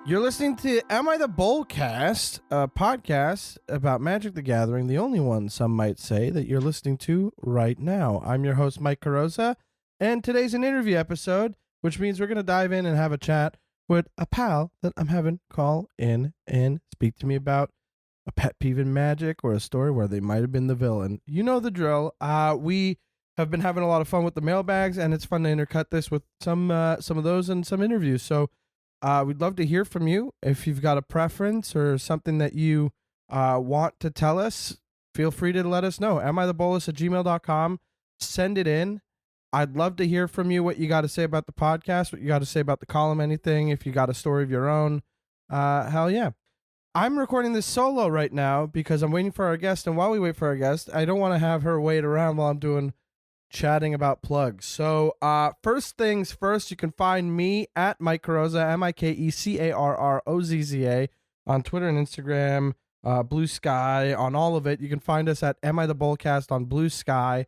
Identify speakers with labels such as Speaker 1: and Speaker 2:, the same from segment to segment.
Speaker 1: You're listening to Am I the Bolcast, a podcast about Magic the Gathering, the only one, some might say, that you're listening to right now. I'm your host, Mike Carrozza, and today's an interview episode, which means we're going to dive in and have a chat with a pal that I'm having call in and speak to me about a pet peeve in Magic or a story where they might have been the villain. You know the drill. We have been having a lot of fun with the mailbags, and it's fun to intercut this with some of those and some interviews. So we'd love to hear from you. If you've got a preference or something that you want to tell us, feel free to let us know. amithebolas@gmail.com. Send it in. I'd love to hear from you, what you got to say about the podcast, what you got to say about the column, anything. If you got a story of your own, hell yeah. I'm recording this solo right now because I'm waiting for our guest, and while we wait for our guest, I don't want to have her wait around while I'm doing chatting about plugs. So first things first, you can find me at Mike Carrozza, MikeCarrozza, on Twitter and Instagram, Blue Sky, on all of it. You can find us at Am I the Bolcast on Blue Sky.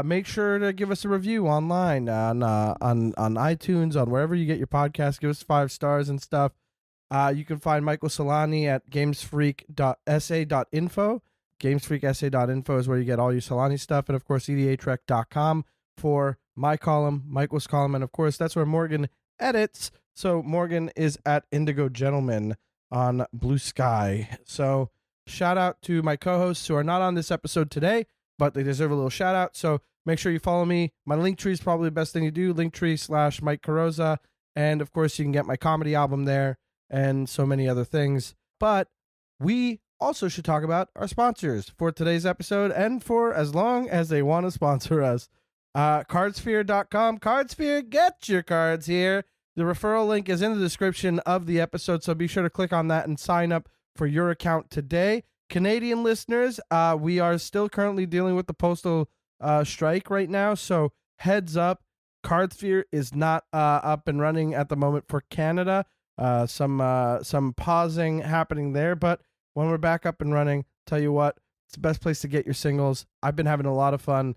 Speaker 1: Make sure to give us a review online on iTunes, on wherever you get your podcast. Give us 5 stars and stuff. You can find Michael Celani at gamesfreaksa.info. Gamesfreaksa.info is where you get all your Celani stuff. And, of course, edatrek.com for my column, Michael's column. And, of course, that's where Morgan edits. So Morgan is at Indigo Gentleman on Blue Sky. So shout out to my co-hosts who are not on this episode today, but they deserve a little shout out. So make sure you follow me. My Linktree is probably the best thing you do. Linktree/Mike Carrozza. And, of course, you can get my comedy album there and so many other things. But we also should talk about our sponsors for today's episode and for as long as they want to sponsor us. Cardsphere.com. Cardsphere, get your cards here. The referral link is in the description of the episode, so be sure to click on that and sign up for your account today. Canadian listeners, we are still currently dealing with the postal strike right now, so heads up, Cardsphere is not up and running at the moment for Canada. Some pausing happening there, but when we're back up and running, tell you what, it's the best place to get your singles. I've been having a lot of fun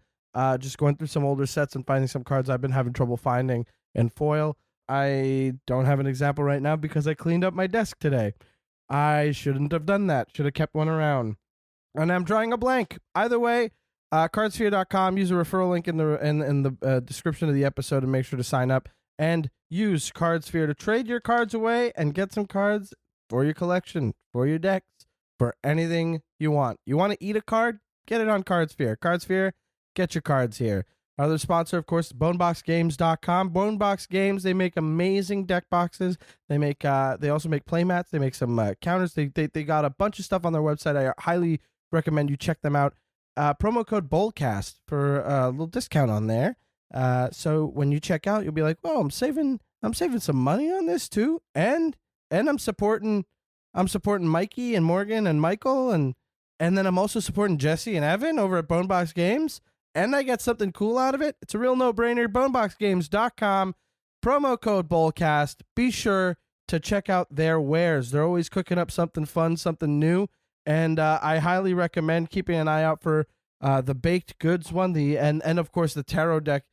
Speaker 1: just going through some older sets and finding some cards I've been having trouble finding in foil. I don't have an example right now because I cleaned up my desk today. I shouldn't have done that. Should have kept one around. And I'm drawing a blank. Either way, cardsphere.com. Use a referral link in the description of the episode and make sure to sign up. And use Cardsphere to trade your cards away and get some cards for your collection, for your decks, for anything you want. You want to eat a card? Get it on Cardsphere. Cardsphere, get your cards here. Our other sponsor, of course, is boneboxgames.com. Bonebox Games, they make amazing deck boxes. They also make playmats. They make some counters. They got a bunch of stuff on their website. I highly recommend you check them out. Promo code Bolcast for a little discount on there. So when you check out, you'll be like, "Oh, I'm saving some money on this too, and I'm supporting Mikey and Morgan and Michael, and then I'm also supporting Jesse and Evan over at Bonebox Games, and I get something cool out of it. It's a real no-brainer. Boneboxgames.com, promo code Bolcast. Be sure to check out their wares. They're always cooking up something fun, something new, and I highly recommend keeping an eye out for the baked goods one, and of course the tarot deck.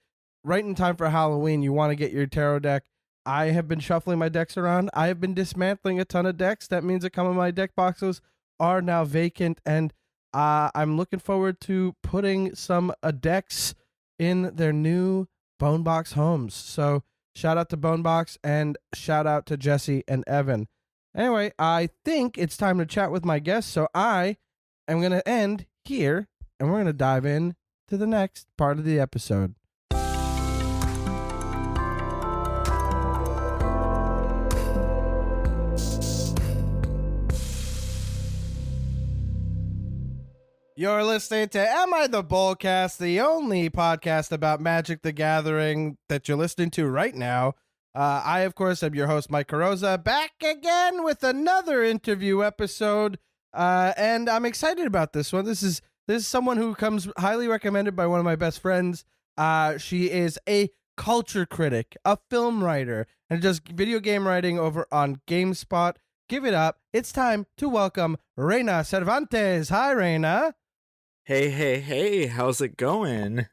Speaker 1: Right in time for Halloween, you want to get your tarot deck. I have been shuffling my decks around. I have been dismantling a ton of decks. That means that some of my deck boxes are now vacant, and I'm looking forward to putting some decks in their new Bonebox homes. So shout out to Bonebox and shout out to Jesse and Evan. Anyway, I think it's time to chat with my guest, so I am going to end here, and we're going to dive in to the next part of the episode. You're listening to Am I the Bolcast, the only podcast about Magic the Gathering that you're listening to right now. I, of course, am your host, Mike Carrozza, back again with another interview episode, and I'm excited about this one. This is someone who comes highly recommended by one of my best friends. She is a culture critic, a film writer, and does video game writing over on GameSpot. Give it up. It's time to welcome Reyna Cervantes. Hi, Reyna.
Speaker 2: Hey, how's it going?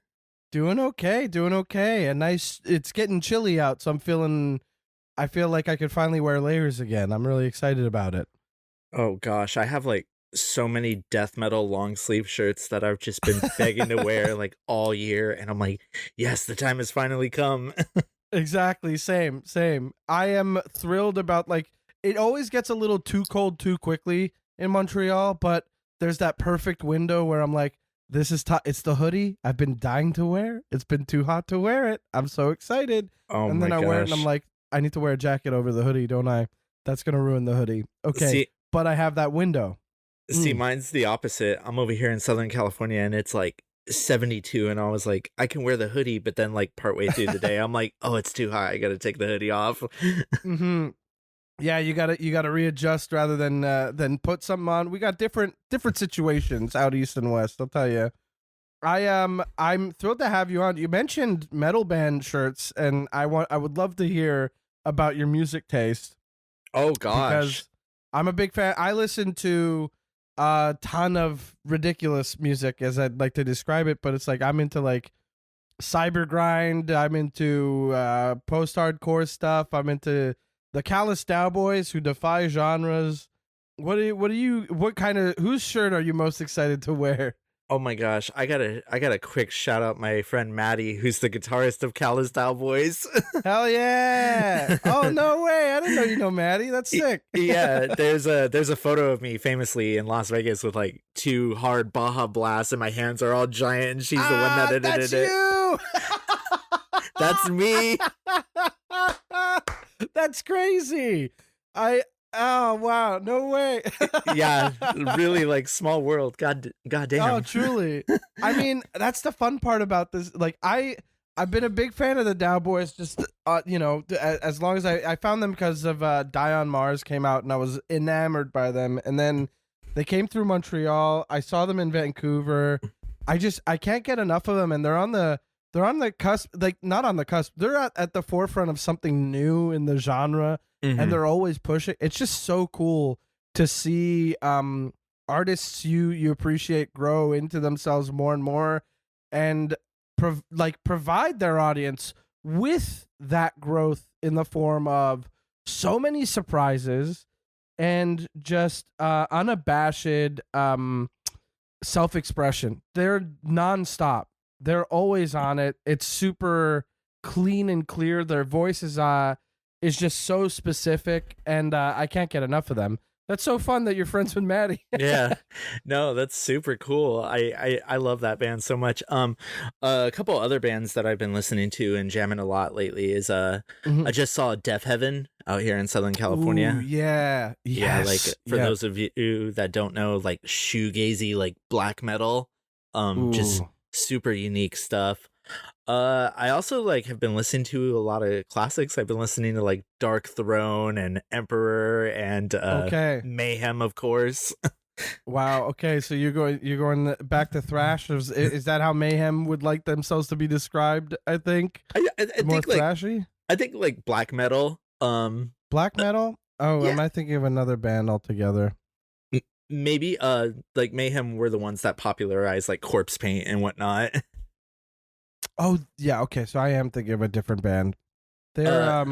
Speaker 1: Doing okay. And nice. It's getting chilly out, so I'm feeling I feel like I could finally wear layers again. I'm really excited about it.
Speaker 2: Oh gosh, I have like so many death metal long sleeve shirts that I've just been begging to wear like all year, and I'm like, yes, the time has finally come.
Speaker 1: Exactly. Same. I am thrilled about, like, it always gets a little too cold too quickly in Montreal, but there's that perfect window where I'm like, this is it's the hoodie I've been dying to wear. It's been too hot to wear it. I'm so excited.
Speaker 2: Oh
Speaker 1: And
Speaker 2: my
Speaker 1: then I wear it and I'm
Speaker 2: gosh.
Speaker 1: like, I need to wear a jacket over the hoodie, don't I? That's going to ruin the hoodie. Okay.
Speaker 2: See,
Speaker 1: But I have that window.
Speaker 2: mine's the opposite. I'm over here in Southern California and it's like 72, and I was like, I can wear the hoodie, but then like partway through the day, I'm like, oh, it's too hot. I gotta take the hoodie off.
Speaker 1: Mm-hmm. Yeah, you gotta readjust rather than put something on. We got different situations out east and west. I'll tell you. I'm thrilled to have you on. You mentioned metal band shirts, and I would love to hear about your music taste
Speaker 2: Oh gosh.
Speaker 1: because I'm a big fan. I listen to a ton of ridiculous music, as I'd like to describe it, but it's like I'm into like cyber grind. I'm into post hardcore stuff. I'm into the Callous Cowboys who defy genres. What kind of whose shirt are you most excited to wear?
Speaker 2: Oh my gosh, I gotta quick shout out my friend Maddie, who's the guitarist of Callous Cowboys.
Speaker 1: Hell yeah! Oh no way! I didn't know you know Maddie. That's sick.
Speaker 2: Yeah, there's a photo of me famously in Las Vegas with like 2 hard Baja blasts, and my hands are all giant, and she's the one that edited
Speaker 1: that's
Speaker 2: it.
Speaker 1: you.
Speaker 2: That's me.
Speaker 1: That's crazy. Oh wow! No way.
Speaker 2: Yeah, really like small world. God damn.
Speaker 1: Oh, truly. I mean, that's the fun part about this. Like, I've been a big fan of the Dow Boys. Just as long as I found them because of Die on Mars came out, and I was enamored by them. And then they came through Montreal. I saw them in Vancouver. I can't get enough of them, and they're on the cusp. Like, not on the cusp. They're at the forefront of something new in the genre. And they're always pushing. It's just so cool to see artists you appreciate grow into themselves more and more, and provide their audience with that growth in the form of so many surprises and just unabashed self-expression. They're nonstop. They're always on it. It's super clean and clear. Their voices is just so specific, and I can't get enough of them. That's so fun that you're friends with Maddie.
Speaker 2: Yeah, no, that's super cool. I love that band so much. A couple other bands that I've been listening to and jamming a lot lately is I just saw Deaf Heaven out here in Southern California.
Speaker 1: Ooh, yeah,
Speaker 2: Yeah, like for those of you that don't know, like shoegazy, like black metal, just super unique stuff. I also like have been listening to a lot of classics. I've been listening to like Dark Throne and Emperor and Mayhem, of course.
Speaker 1: Wow. Okay, so you're going back to thrash. Is that how Mayhem would like themselves to be described? I think
Speaker 2: I
Speaker 1: more
Speaker 2: think like
Speaker 1: thrashy.
Speaker 2: I think like black metal.
Speaker 1: Black metal. Oh,
Speaker 2: yeah.
Speaker 1: Am I thinking of another band altogether?
Speaker 2: Maybe like Mayhem were the ones that popularized like corpse paint and whatnot.
Speaker 1: Oh yeah, okay. So I am thinking of a different band. They're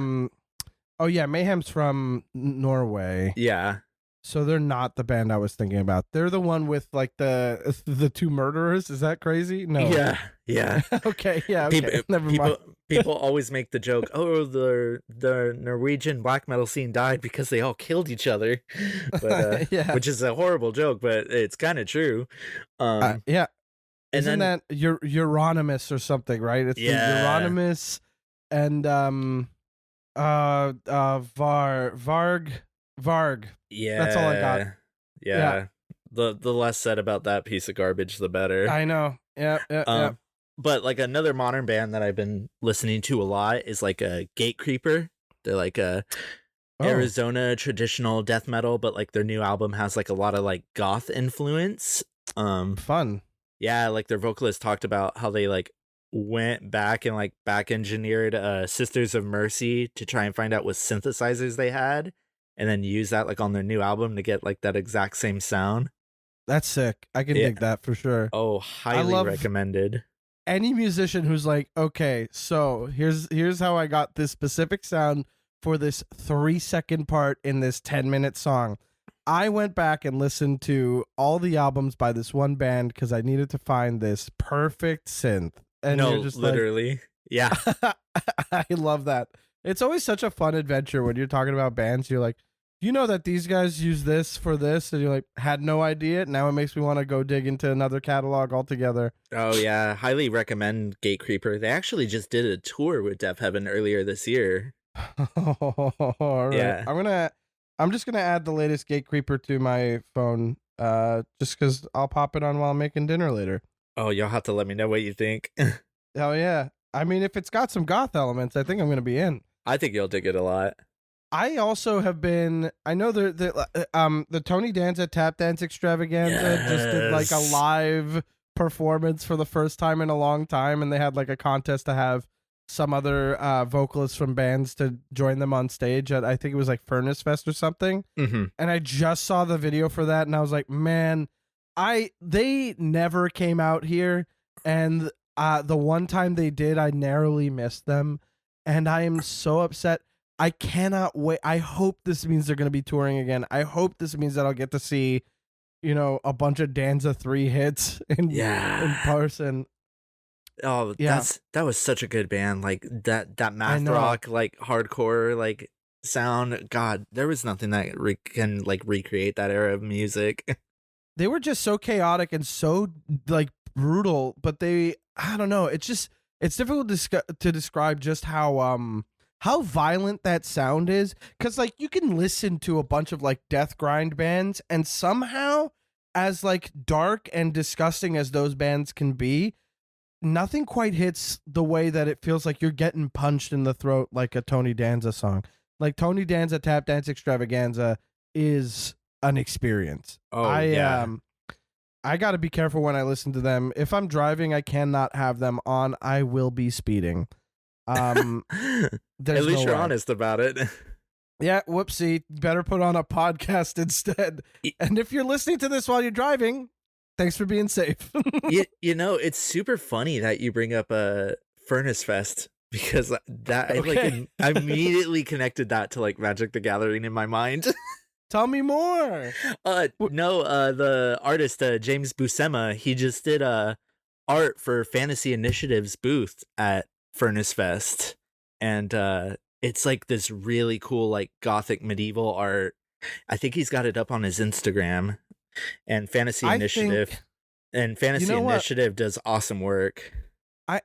Speaker 1: oh yeah, Mayhem's from Norway.
Speaker 2: Yeah.
Speaker 1: So they're not the band I was thinking about. They're the one with like the 2 murderers. Is that crazy? No.
Speaker 2: Yeah.
Speaker 1: Okay. Yeah. Okay. Never mind.
Speaker 2: People always make the joke, oh, the Norwegian black metal scene died because they all killed each other, but which is a horrible joke, but it's kind of true.
Speaker 1: Yeah.
Speaker 2: And
Speaker 1: Isn't
Speaker 2: then,
Speaker 1: that Euronymous or something, right? It's the Euronymous and Varg.
Speaker 2: Yeah.
Speaker 1: That's all I got.
Speaker 2: Yeah. The less said about that piece of garbage, the better.
Speaker 1: I know. Yeah.
Speaker 2: But like another modern band that I've been listening to a lot is like a Gatecreeper. They're like a Arizona traditional death metal, but like their new album has like a lot of like goth influence.
Speaker 1: Fun.
Speaker 2: Yeah, like their vocalist talked about how they like went back and like back engineered Sisters of Mercy to try and find out what synthesizers they had, and then use that like on their new album to get like that exact same sound.
Speaker 1: That's sick. I can dig that for sure.
Speaker 2: Oh, highly recommended.
Speaker 1: Any musician who's like, okay, so here's how I got this specific sound for this 3-second part in this 10-minute song. I went back and listened to all the albums by this one band because I needed to find this perfect synth. And
Speaker 2: no,
Speaker 1: you're just
Speaker 2: literally. Yeah.
Speaker 1: I love that. It's always such a fun adventure when you're talking about bands. You're like, you know that these guys use this for this, and you're like, had no idea. Now it makes me want to go dig into another catalog altogether.
Speaker 2: Oh yeah, highly recommend Gatecreeper. They actually just did a tour with Deaf Heaven earlier this year.
Speaker 1: All right.
Speaker 2: Yeah.
Speaker 1: I'm just gonna add the latest Gatecreeper to my phone, just because I'll pop it on while I'm making dinner later.
Speaker 2: Oh, you'll have to let me know what you think.
Speaker 1: Hell yeah. I mean, if it's got some goth elements, I think I'm gonna be in.
Speaker 2: I think you'll dig it a lot.
Speaker 1: I also have been. I know the Tony Danza Tap Dance Extravaganza just did like a live performance for the first time in a long time, and they had like a contest to have some other vocalists from bands to join them on stage at, I think it was like Furnace Fest or something.
Speaker 2: Mm-hmm.
Speaker 1: And I just saw the video for that, and I was like, man, they never came out here, and the one time they did, I narrowly missed them, and I am so upset. I cannot wait. I hope this means they're going to be touring again. I hope this means that I'll get to see, a bunch of Danza 3 hits in person.
Speaker 2: Oh,
Speaker 1: yeah.
Speaker 2: that was such a good band. Like that math rock, like hardcore, like sound. God, there was nothing that can like recreate that era of music.
Speaker 1: They were just so chaotic and so like brutal, but I don't know. It's difficult to describe just how violent that sound is, because like you can listen to a bunch of like death grind bands, and somehow, as like dark and disgusting as those bands can be, nothing quite hits the way that it feels like you're getting punched in the throat like a Tony Danza song. Like Tony Danza Tap Dance Extravaganza is an experience. I got to be careful when I listen to them. If I'm driving, I cannot have them on. I will be speeding.
Speaker 2: At least you're honest about it.
Speaker 1: Yeah, whoopsie. Better put on a podcast instead. And if you're listening to this while you're driving, thanks for being safe.
Speaker 2: It's super funny that you bring up a Furnace Fest, because I immediately connected that to like Magic the Gathering in my mind.
Speaker 1: Tell me more.
Speaker 2: The artist James Buscema, he just did art for Fantasy Initiative's booth at Furnace Fest, and it's like this really cool like gothic medieval art. I think he's got it up on his Instagram. And Fantasy Initiative does awesome work.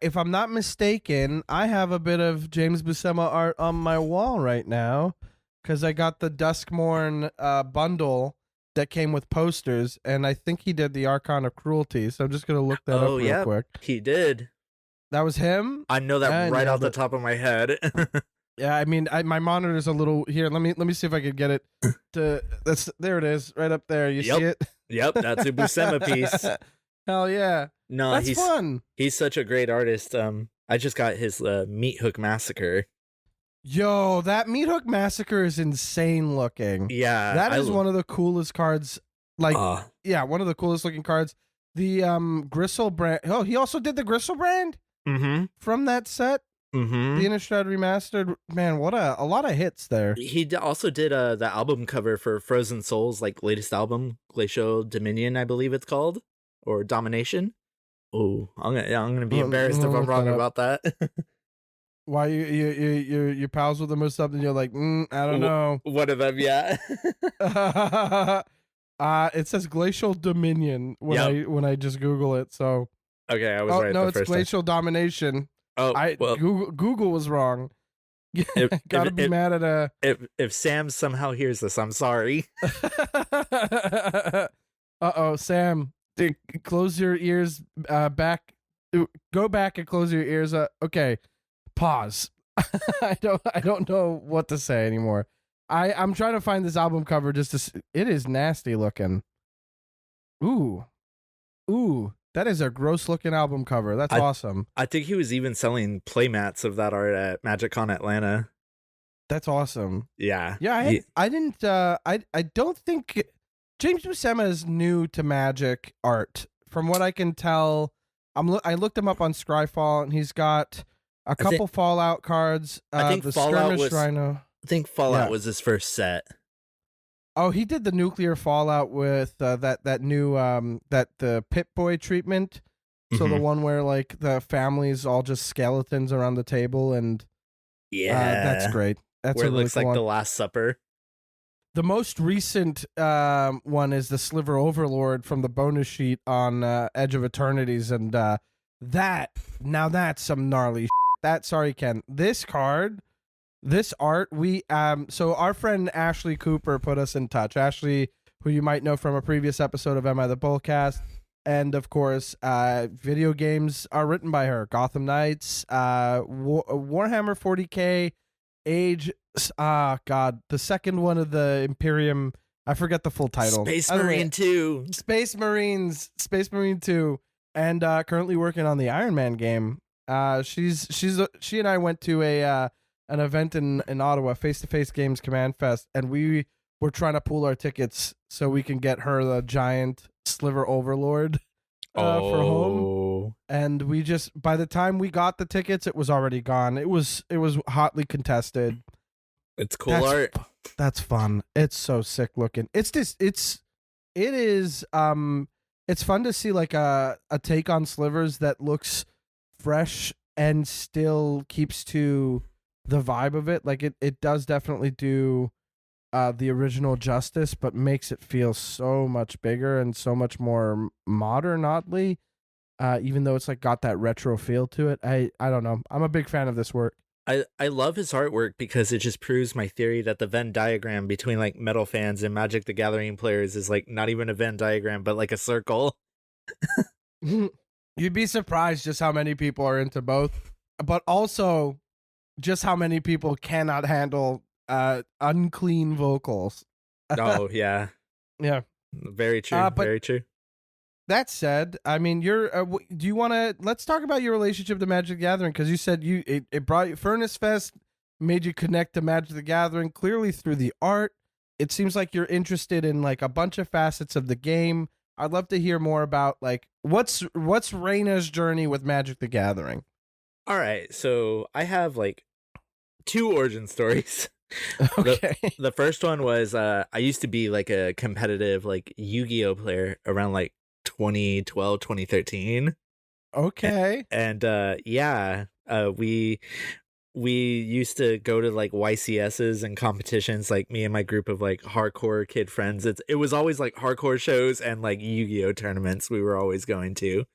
Speaker 1: If I'm not mistaken, I have a bit of James Buscema art on my wall right now, because I got the Duskmorn bundle that came with posters, and I think he did the Archon of Cruelty, so I'm just going to look that up real quick.
Speaker 2: He did.
Speaker 1: That was him?
Speaker 2: I know that right off the top of my head.
Speaker 1: Yeah, I mean, my monitor's a little here. Let me see if I could get it to. There it is, right up there. You see it?
Speaker 2: Yep, that's a Buscema piece.
Speaker 1: Hell yeah!
Speaker 2: No,
Speaker 1: that's fun.
Speaker 2: He's such a great artist. I just got his Meat Hook Massacre.
Speaker 1: Yo, that Meat Hook Massacre is insane looking.
Speaker 2: Yeah,
Speaker 1: that is one of the coolest cards. Like, one of the coolest looking cards. The Gristle brand. Oh, he also did the Gristle brand.
Speaker 2: Mm-hmm.
Speaker 1: From that set.
Speaker 2: Mm-hmm.
Speaker 1: The Innistrad Remastered, man, what a lot of hits there.
Speaker 2: He also did the album cover for Frozen Souls, like latest album, Glacial Dominion, I believe it's called, or Domination. Oh, I'm gonna be embarrassed if I'm wrong about that.
Speaker 1: Why you pals with them or something? You're like, I don't know.
Speaker 2: One of them, yeah.
Speaker 1: It says Glacial Dominion when I just Google it. So
Speaker 2: okay, I was right.
Speaker 1: No,
Speaker 2: the
Speaker 1: it's
Speaker 2: first
Speaker 1: Glacial Domination.
Speaker 2: Oh,
Speaker 1: Google was wrong. Gotta be mad at a.
Speaker 2: If Sam somehow hears this, I'm sorry.
Speaker 1: Sam, close your ears. Back, go back and close your ears. Okay, pause. I don't know what to say anymore. I'm trying to find this album cover just to. It is nasty looking. Ooh. That is a gross looking album cover. That's awesome.
Speaker 2: I think he was even selling playmats of that art at MagicCon Atlanta.
Speaker 1: That's awesome.
Speaker 2: Yeah.
Speaker 1: Yeah, I didn't I don't think James Buscema is new to Magic art. From what I can tell, I looked him up on Scryfall, and he's got a couple Fallout cards.
Speaker 2: I think
Speaker 1: the
Speaker 2: Fallout
Speaker 1: Skirmish Rhino.
Speaker 2: think Fallout
Speaker 1: Yeah.
Speaker 2: was his first set.
Speaker 1: Oh, he did the nuclear Fallout with that new that the Pit Boy treatment. So the one where like the family's all just skeletons around the table, and that's great. That's
Speaker 2: where
Speaker 1: a
Speaker 2: it
Speaker 1: really
Speaker 2: looks
Speaker 1: cool
Speaker 2: like
Speaker 1: one.
Speaker 2: The Last Supper.
Speaker 1: The most recent one is the Sliver Overlord from the bonus sheet on Edge of Eternities, and that's some gnarly shit. Sorry, Ken. This card, this art, so our friend Ashley Cooper put us in touch. Ashley, who you might know from a previous episode of Am I the Bolcast, and of course, video games are written by her. Gotham Knights, Warhammer 40K, Age. God, the second one of the Imperium. I forget the full title.
Speaker 2: Space Marine 2.
Speaker 1: Space Marine 2, and currently working on the Iron Man game. She and I went to an event in Ottawa, Face-to-Face Games Command Fest, and we were trying to pool our tickets so we can get her the giant Sliver Overlord for home. And we just, by the time we got the tickets, it was already gone. It was hotly contested.
Speaker 2: It's cool art.
Speaker 1: That's fun. It's so sick looking. It is it's fun to see like a take on Slivers that looks fresh and still keeps to the vibe of it. Like it does definitely do the original justice, but makes it feel so much bigger and so much more modern, oddly. Even though it's like got that retro feel to it. I don't know. I'm a big fan of this work.
Speaker 2: I love his artwork because it just proves my theory that the Venn diagram between like metal fans and Magic the Gathering players is like not even a Venn diagram, but like a circle.
Speaker 1: You'd be surprised just how many people are into both, but also just how many people cannot handle unclean vocals.
Speaker 2: Oh, yeah.
Speaker 1: Yeah.
Speaker 2: Very true. Very true.
Speaker 1: That said, I mean, you're. Do you want to? Let's talk about your relationship to Magic the Gathering, because you said it brought you Furnace Fest, made you connect to Magic the Gathering clearly through the art. It seems like you're interested in like a bunch of facets of the game. I'd love to hear more about like what's Reyna's journey with Magic the Gathering.
Speaker 2: All right, so I have like 2 origin stories.
Speaker 1: Okay.
Speaker 2: The first one was I used to be like a competitive like Yu-Gi-Oh player around like 2012, 2013.
Speaker 1: Okay.
Speaker 2: And we used to go to like YCSs and competitions, like me and my group of like hardcore kid friends. It was always like hardcore shows and like Yu-Gi-Oh tournaments we were always going to.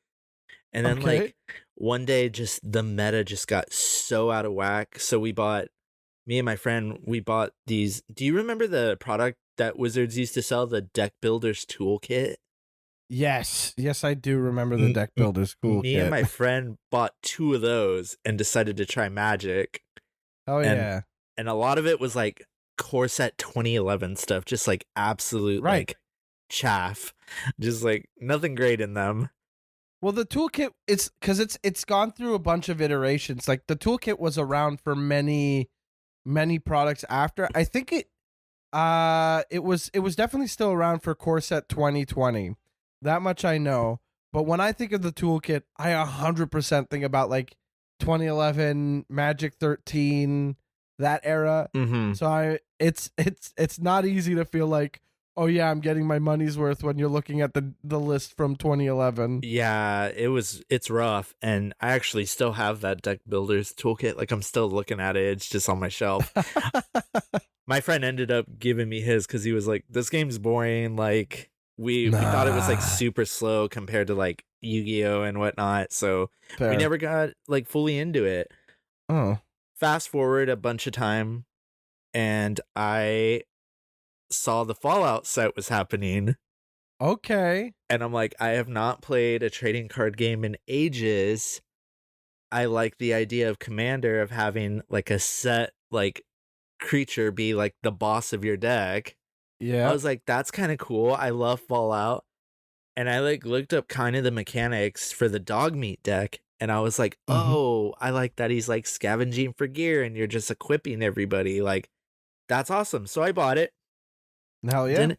Speaker 2: And then like one day just the meta just got so out of whack. So me and my friend, we bought these. Do you remember the product that Wizards used to sell, the Deck Builders Toolkit?
Speaker 1: Yes, I do remember the Deck Builders Toolkit.
Speaker 2: Me and my friend bought 2 of those and decided to try Magic.
Speaker 1: Oh, yeah.
Speaker 2: And a lot of it was like core set 2011 stuff, just like absolute like chaff, just like nothing great in them.
Speaker 1: Well, the toolkit, it's gone through a bunch of iterations. Like the toolkit was around for many products after. I think it was definitely still around for core set 2020. That much I know. But when I think of the toolkit, I 100% think about like 2011, Magic 13, that era.
Speaker 2: Mm-hmm.
Speaker 1: So it's not easy to feel like, oh yeah, I'm getting my money's worth when you're looking at the list from 2011.
Speaker 2: Yeah, it's rough, and I actually still have that Deck Builders Toolkit. Like I'm still looking at it. It's just on my shelf. My friend ended up giving me his because he was like, "This game's boring. Like we thought it was like super slow compared to like Yu-Gi-Oh and whatnot." So we never got like fully into it.
Speaker 1: Oh.
Speaker 2: Fast forward a bunch of time, and I saw the Fallout set was happening.
Speaker 1: Okay.
Speaker 2: And I'm like, I have not played a trading card game in ages. I like the idea of Commander, of having like a set like creature be like the boss of your deck.
Speaker 1: Yeah.
Speaker 2: I was like, that's kind of cool. I love Fallout. And I like looked up kind of the mechanics for the dog meat deck. And I was like, oh, I like that he's like scavenging for gear and you're just equipping everybody. Like, that's awesome. So I bought it.
Speaker 1: Hell yeah.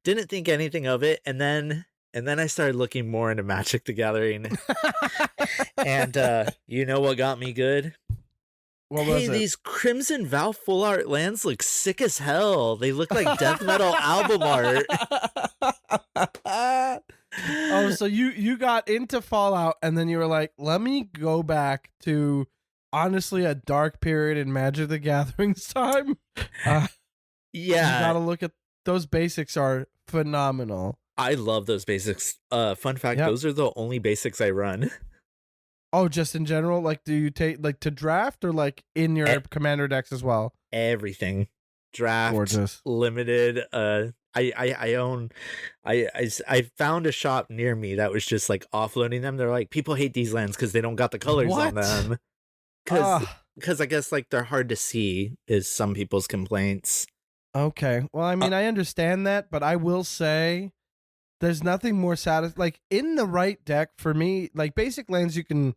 Speaker 2: Didn't think anything of it, and then I started looking more into Magic the Gathering. And you know what got me good?
Speaker 1: What
Speaker 2: hey,
Speaker 1: was it?
Speaker 2: these Crimson Vow full art lands look sick as hell. They look like death metal album art.
Speaker 1: Oh, so you got into Fallout and then you were like, let me go back to honestly a dark period in Magic the Gathering's time. You gotta look at those basics are phenomenal.
Speaker 2: I love those basics. Fun fact, those are the only basics I run.
Speaker 1: Oh, just in general? Like, do you take, like, to draft or, like, in your commander decks as well?
Speaker 2: Everything. Draft.
Speaker 1: Gorgeous.
Speaker 2: Limited. I own... I found a shop near me that was just, like, offloading them. They're like, people hate these lands because they don't got the colors on them. Because I guess, like, they're hard to see, is some people's complaints.
Speaker 1: Okay. Well, I mean, I understand that, but I will say... There's nothing more like in the right deck for me, like basic lands you can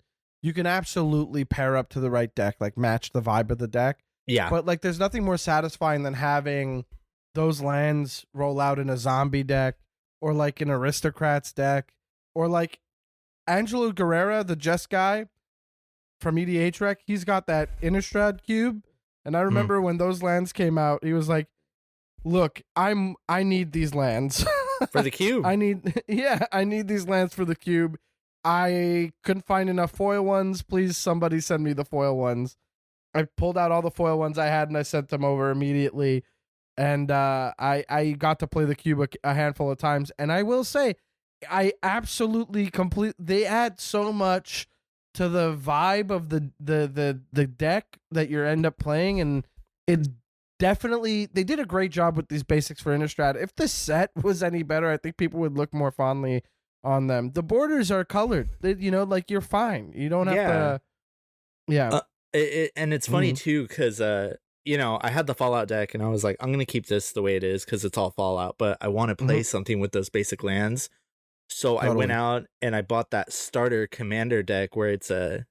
Speaker 1: absolutely pair up to the right deck, like match the vibe of the deck.
Speaker 2: Yeah.
Speaker 1: But like there's nothing more satisfying than having those lands roll out in a zombie deck or like an aristocrats deck or like Angelo Guerrera, the Jess guy from EDH Rec, he's got that Innistrad cube. And I remember when those lands came out, he was like, look, I need these lands.
Speaker 2: For the cube.
Speaker 1: I need these lands for the cube. I couldn't find enough foil ones. Please, somebody send me the foil ones. I pulled out all the foil ones I had and I sent them over immediately. And I got to play the cube a handful of times. And I will say, I absolutely they add so much to the vibe of the deck that you end up playing, and it definitely, they did a great job with these basics for Innistrad. If the set was any better, I think people would look more fondly on them. The borders are colored. Like you're fine. You don't have to. Yeah.
Speaker 2: And it's funny too, because I had the Fallout deck and I was like, I'm gonna keep this the way it is because it's all Fallout, but I want to play something with those basic lands. So I went out and I bought that starter commander deck where it's the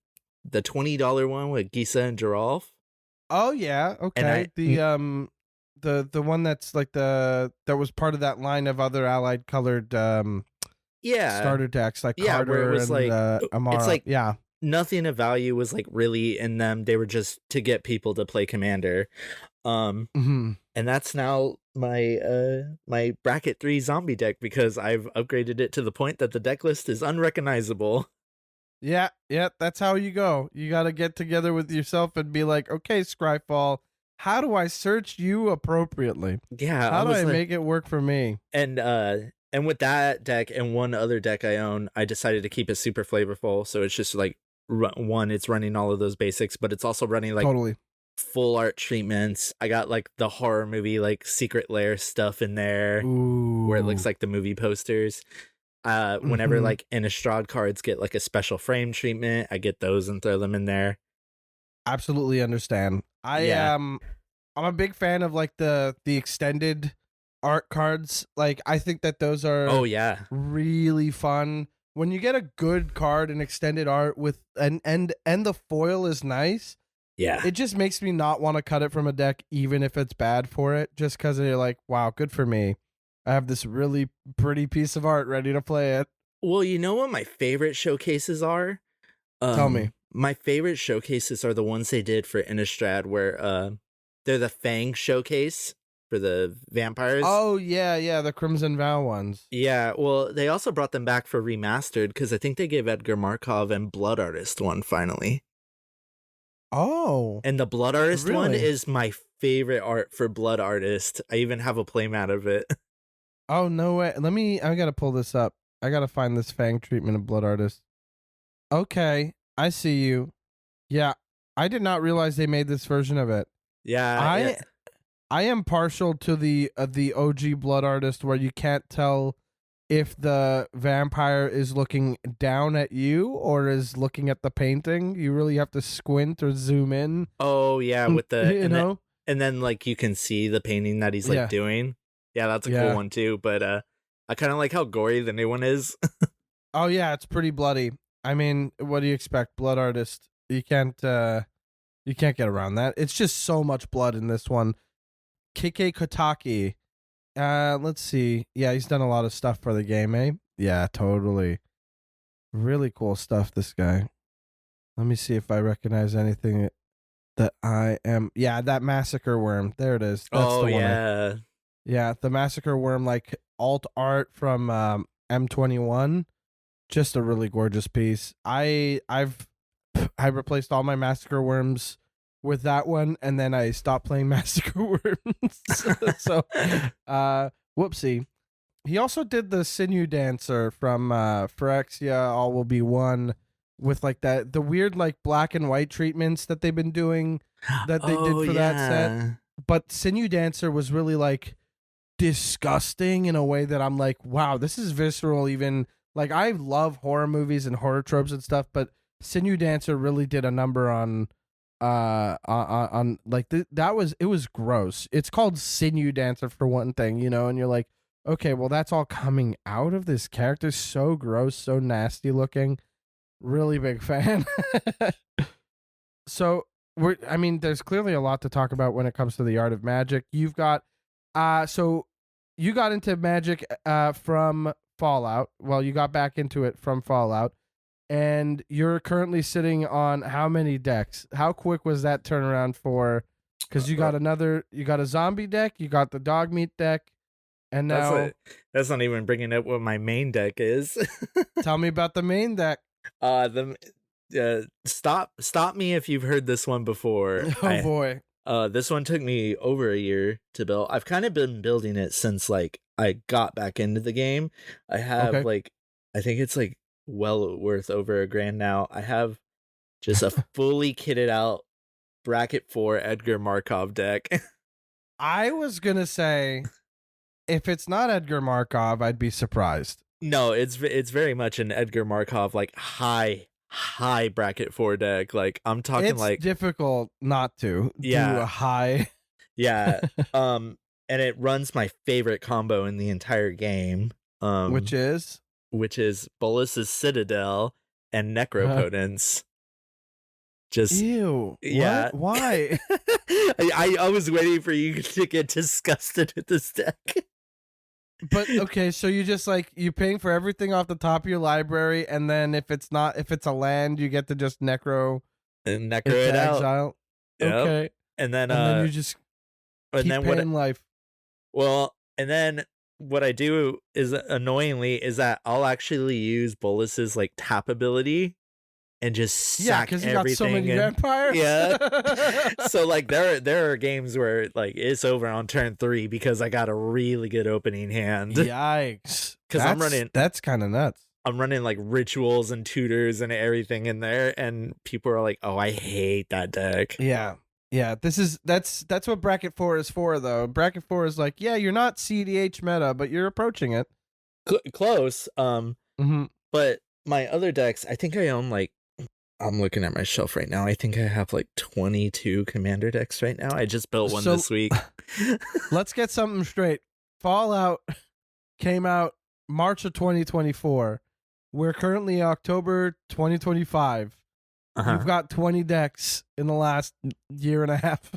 Speaker 2: $20 one with Gisa and Geralf.
Speaker 1: Oh yeah, okay. The one that's like that was part of that line of other allied colored starter decks like Carter
Speaker 2: where it was
Speaker 1: and Amara.
Speaker 2: It's like nothing of value was like really in them. They were just to get people to play Commander. And that's now my my bracket 3 zombie deck because I've upgraded it to the point that the deck list is unrecognizable.
Speaker 1: Yeah, that's how you go. You got to get together with yourself and be like, okay, Scryfall, how do I search you appropriately?
Speaker 2: Yeah.
Speaker 1: How do I make it work for me?
Speaker 2: And with that deck and one other deck I own, I decided to keep it super flavorful. So it's just like, one, it's running all of those basics, but it's also running like full art treatments. I got like the horror movie, like Secret Lair stuff in there.
Speaker 1: Ooh.
Speaker 2: Where it looks like the movie posters. Whenever like Innistrad cards get like a special frame treatment, I get those and throw them in there.
Speaker 1: Absolutely understand. I'm a big fan of like the extended art cards. Like I think that those are really fun. When you get a good card in extended art with and the foil is nice.
Speaker 2: Yeah.
Speaker 1: It just makes me not want to cut it from a deck even if it's bad for it, just cuz you're like, wow, good for me. I have this really pretty piece of art ready to play it.
Speaker 2: Well, you know what my favorite showcases are?
Speaker 1: Tell me.
Speaker 2: My favorite showcases are the ones they did for Innistrad where they're the Fang showcase for the vampires.
Speaker 1: Oh, yeah, the Crimson Vow ones.
Speaker 2: Yeah, well, they also brought them back for remastered because I think they gave Edgar Markov and Blood Artist one finally.
Speaker 1: Oh.
Speaker 2: And the Blood Artist one is my favorite art for Blood Artist. I even have a playmat of it.
Speaker 1: Oh, no way. I gotta pull this up. I gotta find this Fang treatment of Blood Artist. Okay, I see you. Yeah, I did not realize they made this version of it.
Speaker 2: Yeah.
Speaker 1: I am partial to the OG Blood Artist where you can't tell if the vampire is looking down at you or is looking at the painting. You really have to squint or zoom in.
Speaker 2: Oh, yeah, with the...
Speaker 1: and
Speaker 2: then like you can see the painting that he's like doing. Yeah, that's a cool one too, but I kind of like how gory the new one is.
Speaker 1: Oh yeah, it's pretty bloody. I mean, what do you expect? Blood Artist. You can't get around that. It's just so much blood in this one. Kike Kotaki. Let's see. Yeah, he's done a lot of stuff for the game, eh? Yeah, totally. Really cool stuff, this guy. Let me see if I recognize anything That I am. Yeah, that massacre worm. There it is. That's the one.
Speaker 2: yeah.
Speaker 1: Yeah, the massacre worm, like alt art from M21. Just a really gorgeous piece. I replaced all my massacre worms with that one, and then I stopped playing massacre worms. So, whoopsie. He also did the sinew dancer from Phyrexia. All will be one, with like the weird like black and white treatments that they've been doing that they did for that set. But sinew dancer was really like disgusting in a way that I'm like, wow, this is visceral. Even like I love horror movies and horror tropes and stuff, but sinew dancer really did a number on like it was gross. It's called sinew dancer for one thing, you know, and you're like, okay, well that's all coming out of this character. So gross, so nasty looking. Really big fan. So there's clearly a lot to talk about when it comes to the art of Magic. You've got so you got into Magic from Fallout. Well, you got back into it from Fallout, and you're currently sitting on how many decks? How quick was that turnaround for? Because you got a zombie deck, you got the dog meat deck, and now
Speaker 2: that's not even bringing up what my main deck is.
Speaker 1: Tell me about the main deck.
Speaker 2: Stop me if you've heard this one before.
Speaker 1: Boy.
Speaker 2: This one took me over a year to build. I've kind of been building it since like I got back into the game. I have I think it's like well worth over $1,000 now. I have just a fully kitted out bracket 4 Edgar Markov deck.
Speaker 1: I was gonna say, if it's not Edgar Markov, I'd be surprised.
Speaker 2: No, it's very much an Edgar Markov like high bracket 4 deck. Like I'm talking
Speaker 1: it's
Speaker 2: like
Speaker 1: difficult not to do a high.
Speaker 2: Yeah. And it runs my favorite combo in the entire game.
Speaker 1: Which is
Speaker 2: Bolas' Citadel and Necropotence. Just
Speaker 1: ew.
Speaker 2: Yeah.
Speaker 1: What? Why?
Speaker 2: I was waiting for you to get disgusted with this deck.
Speaker 1: But okay, so you just like you paying for everything off the top of your library, and then if it's a land, you get to just necro
Speaker 2: it out.
Speaker 1: Yep. Okay,
Speaker 2: and then
Speaker 1: you just keep paying life.
Speaker 2: Well, and then what I do is annoyingly is that I'll actually use Bolas's like tap ability and just sack
Speaker 1: because you
Speaker 2: everything.
Speaker 1: Got so many vampires.
Speaker 2: Yeah. So like there are games where like it's over on turn 3 because I got a really good opening hand.
Speaker 1: Yikes!
Speaker 2: Because
Speaker 1: that's kind of nuts.
Speaker 2: I'm running like rituals and tutors and everything in there, and people are like, "Oh, I hate that deck."
Speaker 1: Yeah. That's what bracket 4 is for, though. Bracket 4 is like, yeah, you're not CDH meta, but you're approaching it.
Speaker 2: Close. But my other decks, I think I own like. I'm looking at my shelf right now. I think I have like 22 commander decks right now. I just built one this week.
Speaker 1: Let's get something straight. Fallout came out March of 2024. We're currently October 2025. You've got 20 decks in the last year and a half.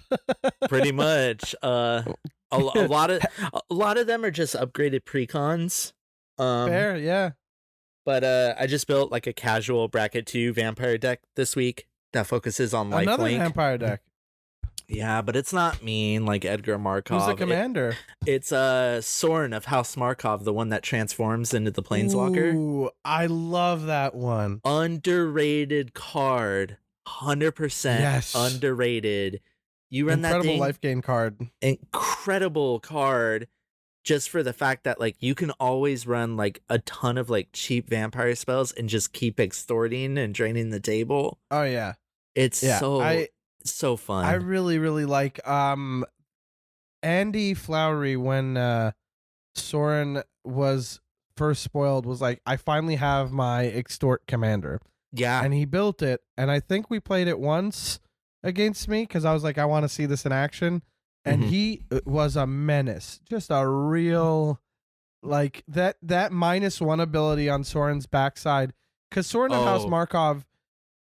Speaker 2: Pretty much. A lot of them are just upgraded precons.
Speaker 1: Fair, yeah.
Speaker 2: But I just built like a casual bracket 2 vampire deck this week that focuses on lifelink.
Speaker 1: Another vampire deck.
Speaker 2: Yeah, but it's not mean like Edgar Markov.
Speaker 1: Who's the commander?
Speaker 2: It's Soren of House Markov, the one that transforms into the Planeswalker.
Speaker 1: Ooh, I love that one.
Speaker 2: Underrated card. 100%
Speaker 1: yes.
Speaker 2: Underrated. You run
Speaker 1: incredible
Speaker 2: that thing.
Speaker 1: Life gain card.
Speaker 2: Incredible card. Just for the fact that like you can always run like a ton of like cheap vampire spells and just keep extorting and draining the table.
Speaker 1: Oh yeah.
Speaker 2: It's so fun.
Speaker 1: I really, really like Andy Flowery when Soren was first spoiled was like, I finally have my extort commander.
Speaker 2: Yeah.
Speaker 1: And he built it, and I think we played it once against me because I was like, I want to see this in action. And he was a menace, just a real, like that -1 ability on Soren's backside. Because Soren of House Markov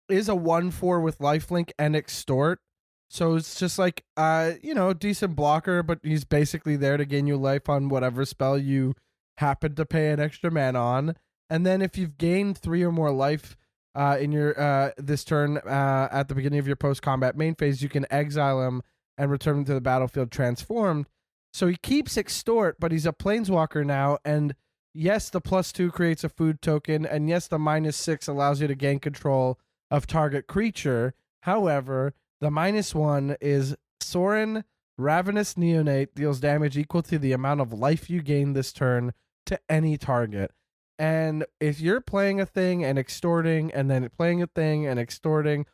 Speaker 1: is a 1/4 with lifelink and extort, so it's just like decent blocker, but he's basically there to gain you life on whatever spell you happen to pay an extra mana on. And then if you've gained 3 or more life in your this turn at the beginning of your post-combat main phase, you can exile him and return him to the battlefield transformed. So he keeps extort, but he's a planeswalker now, and yes, the +2 creates a food token, and yes, the -6 allows you to gain control of target creature. However, the -1 is Sorin, Ravenous Neonate, deals damage equal to the amount of life you gain this turn to any target. And if you're playing a thing and extorting, and then playing a thing and extorting,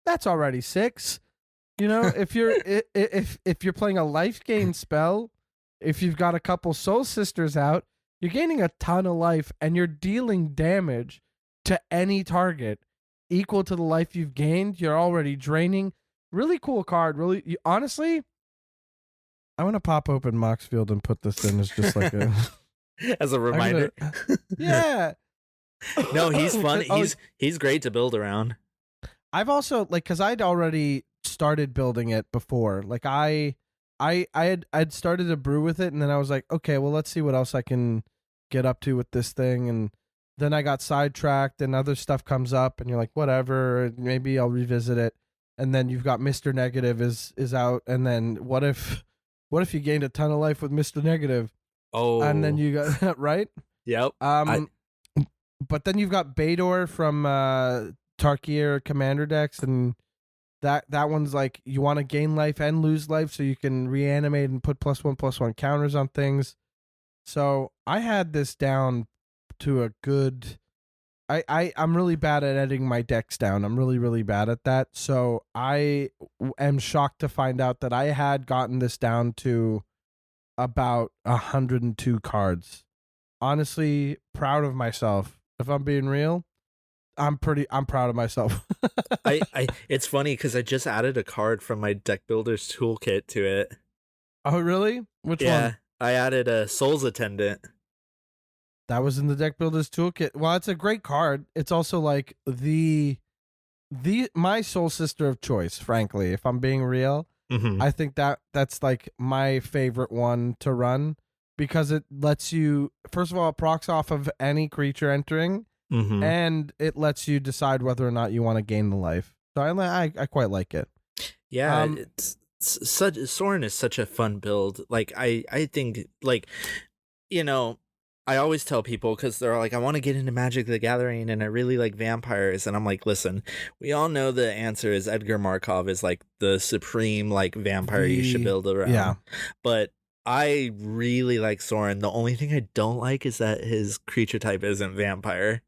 Speaker 1: that's already 6. You know, if you're if you're playing a life gain spell, if you've got a couple Soul Sisters out, you're gaining a ton of life and you're dealing damage to any target equal to the life you've gained. You're already draining. Really cool card. Really, honestly, I'm gonna pop open Moxfield and put this in as just like a
Speaker 2: as a reminder.
Speaker 1: Yeah.
Speaker 2: No, he's fun. He's great to build around.
Speaker 1: I've also because I'd already started building it before. Like I'd started to brew with it, and then I was like, okay, well, let's see what else I can get up to with this thing. And then I got sidetracked, and other stuff comes up, and you're like, whatever, maybe I'll revisit it. And then you've got Mr. Negative is out, and then what if you gained a ton of life with Mr. Negative?
Speaker 2: Oh, and
Speaker 1: then you got right.
Speaker 2: Yep.
Speaker 1: But then you've got Bador from Tarkir Commander decks, and that one's like you want to gain life and lose life, so you can reanimate and put +1/+1 counters on things. So I had this down to a good. I'm really bad at editing my decks down. I'm really, really bad at that. So I am shocked to find out that I had gotten this down to about 102 cards. Honestly, proud of myself. If I'm being real, I'm proud of myself.
Speaker 2: It's funny because I just added a card from my deck builder's toolkit to it.
Speaker 1: Oh, really? Which one?
Speaker 2: I added a Soul's Attendant.
Speaker 1: That was in the deck builder's toolkit. Well, it's a great card. It's also like my Soul Sister of choice, frankly, if I'm being real.
Speaker 2: Mm-hmm.
Speaker 1: I think that's like my favorite one to run because it lets you, first of all, it procs off of any creature entering,
Speaker 2: mm-hmm.
Speaker 1: and it lets you decide whether or not you want to gain the life. So I quite like it.
Speaker 2: Yeah, Sorin is such a fun build. Like I think, like, you know, I always tell people, because they're like, I want to get into Magic the Gathering and I really like vampires, and I'm like, listen, we all know the answer is Edgar Markov is like the supreme like vampire you should build around.
Speaker 1: Yeah,
Speaker 2: but I really like Sorin. The only thing I don't like is that his creature type isn't vampire.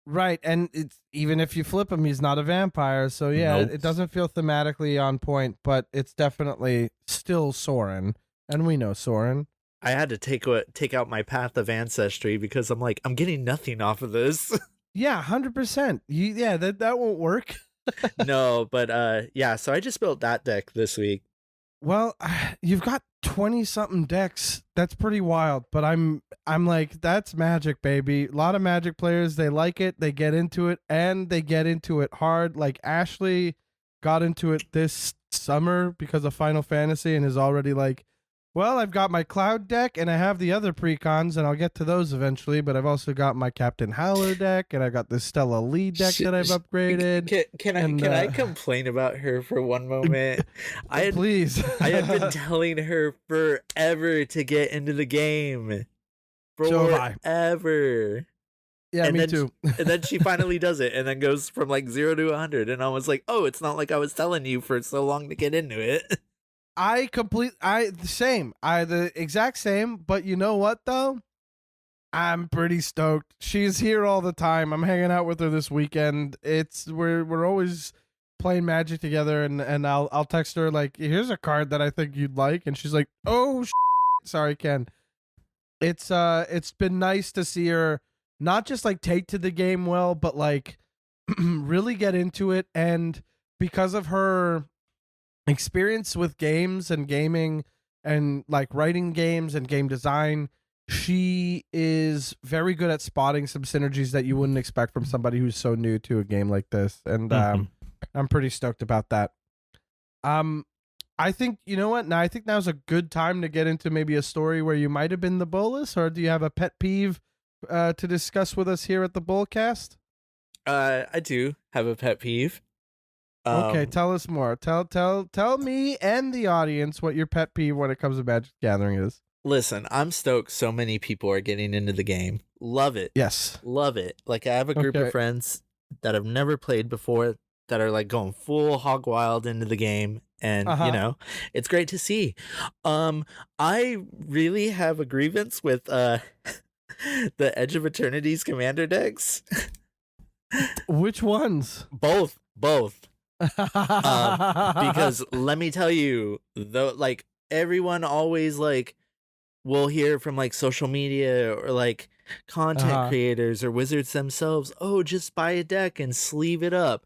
Speaker 1: Right, and it's even if you flip him, he's not a vampire. So yeah,
Speaker 2: Nope.
Speaker 1: It doesn't feel thematically on point, but it's definitely still Sorin, and we know Sorin.
Speaker 2: I had to take out my Path of Ancestry because I'm like, I'm getting nothing off of this.
Speaker 1: Yeah, 100%. Yeah, that won't work.
Speaker 2: No, but yeah, so I just built that deck this week.
Speaker 1: Well, you've got 20-something decks. That's pretty wild, but I'm like, that's Magic, baby. A lot of Magic players, they like it, they get into it, and they get into it hard. Like Ashley got into it this summer because of Final Fantasy and is already like, well, I've got my Cloud deck, and I have the other Precons, and I'll get to those eventually, but I've also got my Captain Howler deck, and I've got this Stella Lee deck that I've upgraded.
Speaker 2: Can I complain about her for one moment?
Speaker 1: Please.
Speaker 2: I have been telling her forever to get into the game.
Speaker 1: So have I.
Speaker 2: Forever.
Speaker 1: Yeah, me too.
Speaker 2: And then she finally does it, and then goes from like 0 to 100, and I was like, oh, it's not like I was telling you for so long to get into it.
Speaker 1: The exact same, but you know what though? I'm pretty stoked. She's here all the time. I'm hanging out with her this weekend. We're always playing Magic together, and I'll text her like, here's a card that I think you'd like, and she's like, oh sorry, Ken. It's been nice to see her not just like take to the game well, but like really get into it, and because of her experience with games and gaming and like writing games and game design, she is very good at spotting some synergies that you wouldn't expect from somebody who's so new to a game like this, and I'm pretty stoked about that. I think, you know what, I think now's a good time to get into maybe a story where you might have been the Bolas, or do you have a pet peeve to discuss with us here at the Bolcast?
Speaker 2: I do have a pet peeve.
Speaker 1: Okay, tell us more. Tell me and the audience what your pet peeve when it comes to Magic the Gathering is.
Speaker 2: Listen, I'm stoked so many people are getting into the game. Love it.
Speaker 1: Yes.
Speaker 2: Love it. Like, I have a group of friends that have never played before that are like going full hog wild into the game. And, you know, it's great to see. I really have a grievance with the Edge of Eternity's commander decks.
Speaker 1: Which ones?
Speaker 2: Both. Because let me tell you, though, like, everyone always like will hear from like social media or like content creators or wizards themselves, oh, just buy a deck and sleeve it up.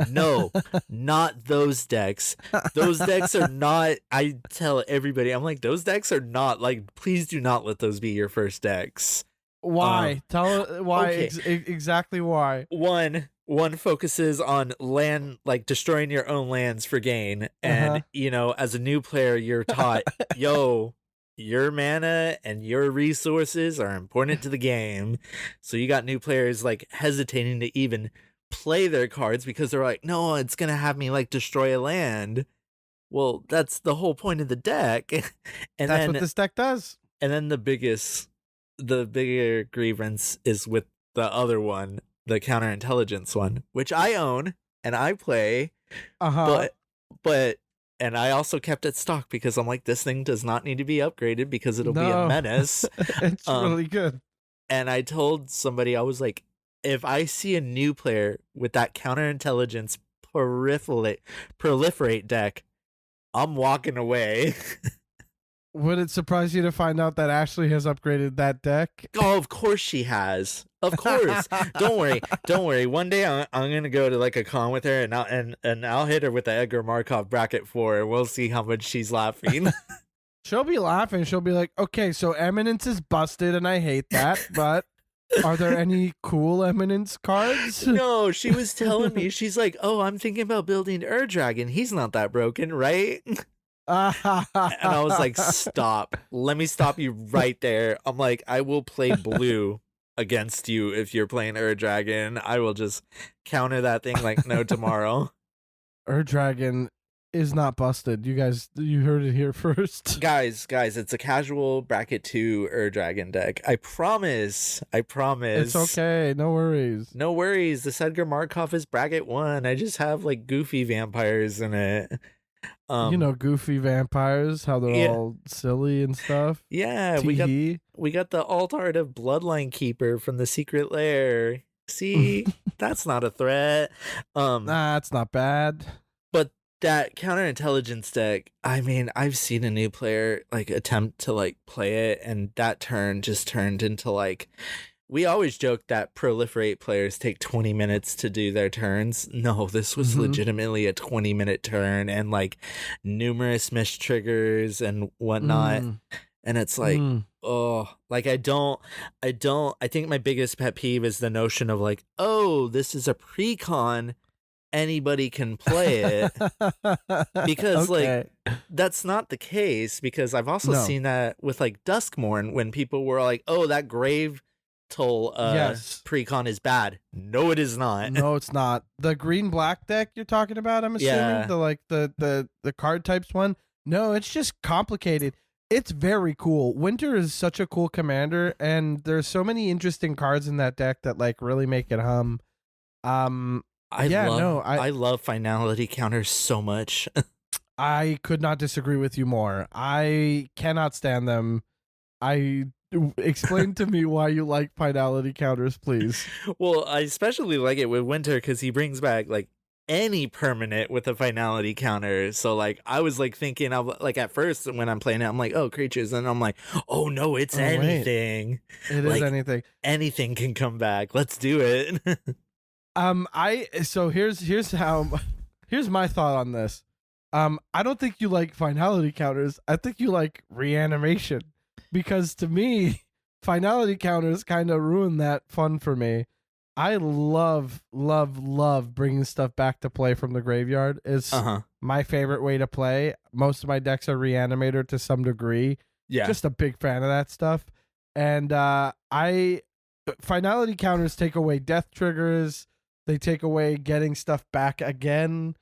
Speaker 2: No, not those decks. Those decks are not, I tell everybody, I'm like, those decks are not, like, please do not let those be your first decks.
Speaker 1: Why? Tell why exactly why.
Speaker 2: One focuses on land, like destroying your own lands for gain. And, you know, as a new player, you're taught, yo, your mana and your resources are important to the game. So you got new players like hesitating to even play their cards because they're like, no, it's going to have me like destroy a land. Well, that's the whole point of the deck. And
Speaker 1: that's what this deck does.
Speaker 2: And then the bigger grievance is with the other one, the counterintelligence one, which I own and I play. But and I also kept it stock because I'm like, this thing does not need to be upgraded because it'll be a menace.
Speaker 1: It's really good.
Speaker 2: And I told somebody, I was like, if I see a new player with that counterintelligence proliferate deck, I'm walking away.
Speaker 1: Would it surprise you to find out that Ashley has upgraded that deck?
Speaker 2: Oh, of course she has. Of course. Don't worry. One day I'm gonna go to like a con with her and I'll hit her with the Edgar Markov bracket 4 and we'll see how much she's laughing.
Speaker 1: She'll be laughing. She'll be like, okay, so Eminence is busted and I hate that, but are there any cool Eminence cards?
Speaker 2: No, she was telling me, she's like, oh, I'm thinking about building Ur-Dragon. He's not that broken, right? And I was like, stop. Let me stop you right there. I'm like, I will play blue against you if you're playing Ur-Dragon. I will just counter that thing like no tomorrow.
Speaker 1: Ur-Dragon is not busted. You guys, you heard it here first.
Speaker 2: Guys, it's a casual bracket 2 Ur-Dragon deck. I promise.
Speaker 1: It's okay. No worries.
Speaker 2: This Edgar Markov is bracket 1. I just have like goofy vampires in it.
Speaker 1: You know, goofy vampires, how they're all silly and stuff.
Speaker 2: Yeah, we got the Alt Art of Bloodline Keeper from the Secret Lair. See, that's not a threat.
Speaker 1: Nah, it's not bad.
Speaker 2: But that counterintelligence deck, I mean, I've seen a new player like attempt to like play it, and that turn just turned into like, we always joke that proliferate players take 20 minutes to do their turns. No, this was legitimately a 20-minute turn and like numerous miss triggers and whatnot. And it's like, oh, like I think my biggest pet peeve is the notion of like, oh, this is a precon, anybody can play it. Because like that's not the case, because I've also seen that with like Duskmourn when people were like, oh, that grave precon is bad. No, it is not.
Speaker 1: No, it's not. The green black deck you're talking about, I'm assuming, the card types one. No, it's just complicated. It's very cool. Winter is such a cool commander, and there's so many interesting cards in that deck that like really make it hum.
Speaker 2: I love finality counters so much.
Speaker 1: I could not disagree with you more. I cannot stand them. Explain to me why you like finality counters, please.
Speaker 2: Well, I especially like it with Winter because he brings back like any permanent with a finality counter. So like I was like thinking of like at first when I'm playing it, I'm like, oh, creatures, and I'm like, oh no, it's anything.
Speaker 1: It
Speaker 2: like,
Speaker 1: is anything.
Speaker 2: Anything can come back. Let's do it.
Speaker 1: Here's my thought on this. I don't think you like finality counters. I think you like reanimation. Because to me, finality counters kind of ruin that fun for me. I love bringing stuff back to play from the graveyard. It's my favorite way to play. Most of my decks are Reanimator to some degree. Yeah, just a big fan of that stuff. And finality counters take away death triggers. they take away getting stuff back again.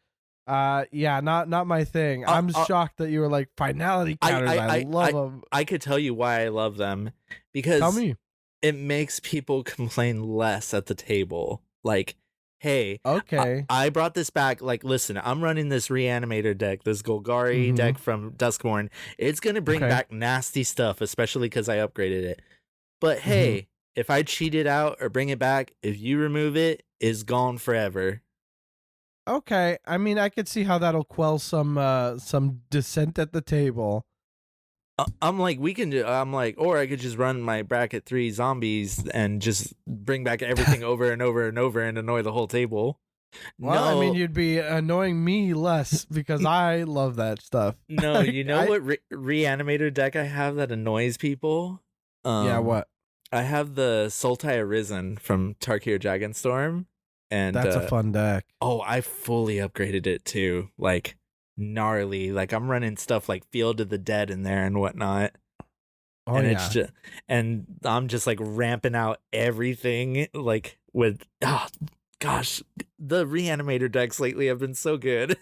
Speaker 1: Yeah, not my thing. I'm shocked that you were like finality counters. I love them.
Speaker 2: I could tell you why I love them, because
Speaker 1: Tell me.
Speaker 2: it makes people complain less at the table. Like, hey,
Speaker 1: okay,
Speaker 2: I brought this back. Like, listen, I'm running this Reanimator deck, this Golgari deck from Duskmourn. It's gonna bring back nasty stuff, especially because I upgraded it. But hey, if I cheat it out or bring it back, if you remove it, it's gone forever.
Speaker 1: Okay, I mean, I could see how that'll quell some dissent at the table.
Speaker 2: I'm like, I'm like, or I could just run my bracket 3 zombies and just bring back everything over and over and over and annoy the whole table.
Speaker 1: Well,
Speaker 2: no.
Speaker 1: I mean, you'd be annoying me less because I love that stuff.
Speaker 2: No, you know what Reanimator deck I have that annoys people?
Speaker 1: Yeah, what?
Speaker 2: I have the Sultai Arisen from Tarkir Dragonstorm. And
Speaker 1: that's a fun deck.
Speaker 2: Oh, I fully upgraded it too. Like, gnarly. Like, I'm running stuff like Field of the Dead in there and whatnot.
Speaker 1: Oh,
Speaker 2: and
Speaker 1: yeah.
Speaker 2: it's just, and I'm just like ramping out everything, like with gosh, the Reanimator decks lately have been so good.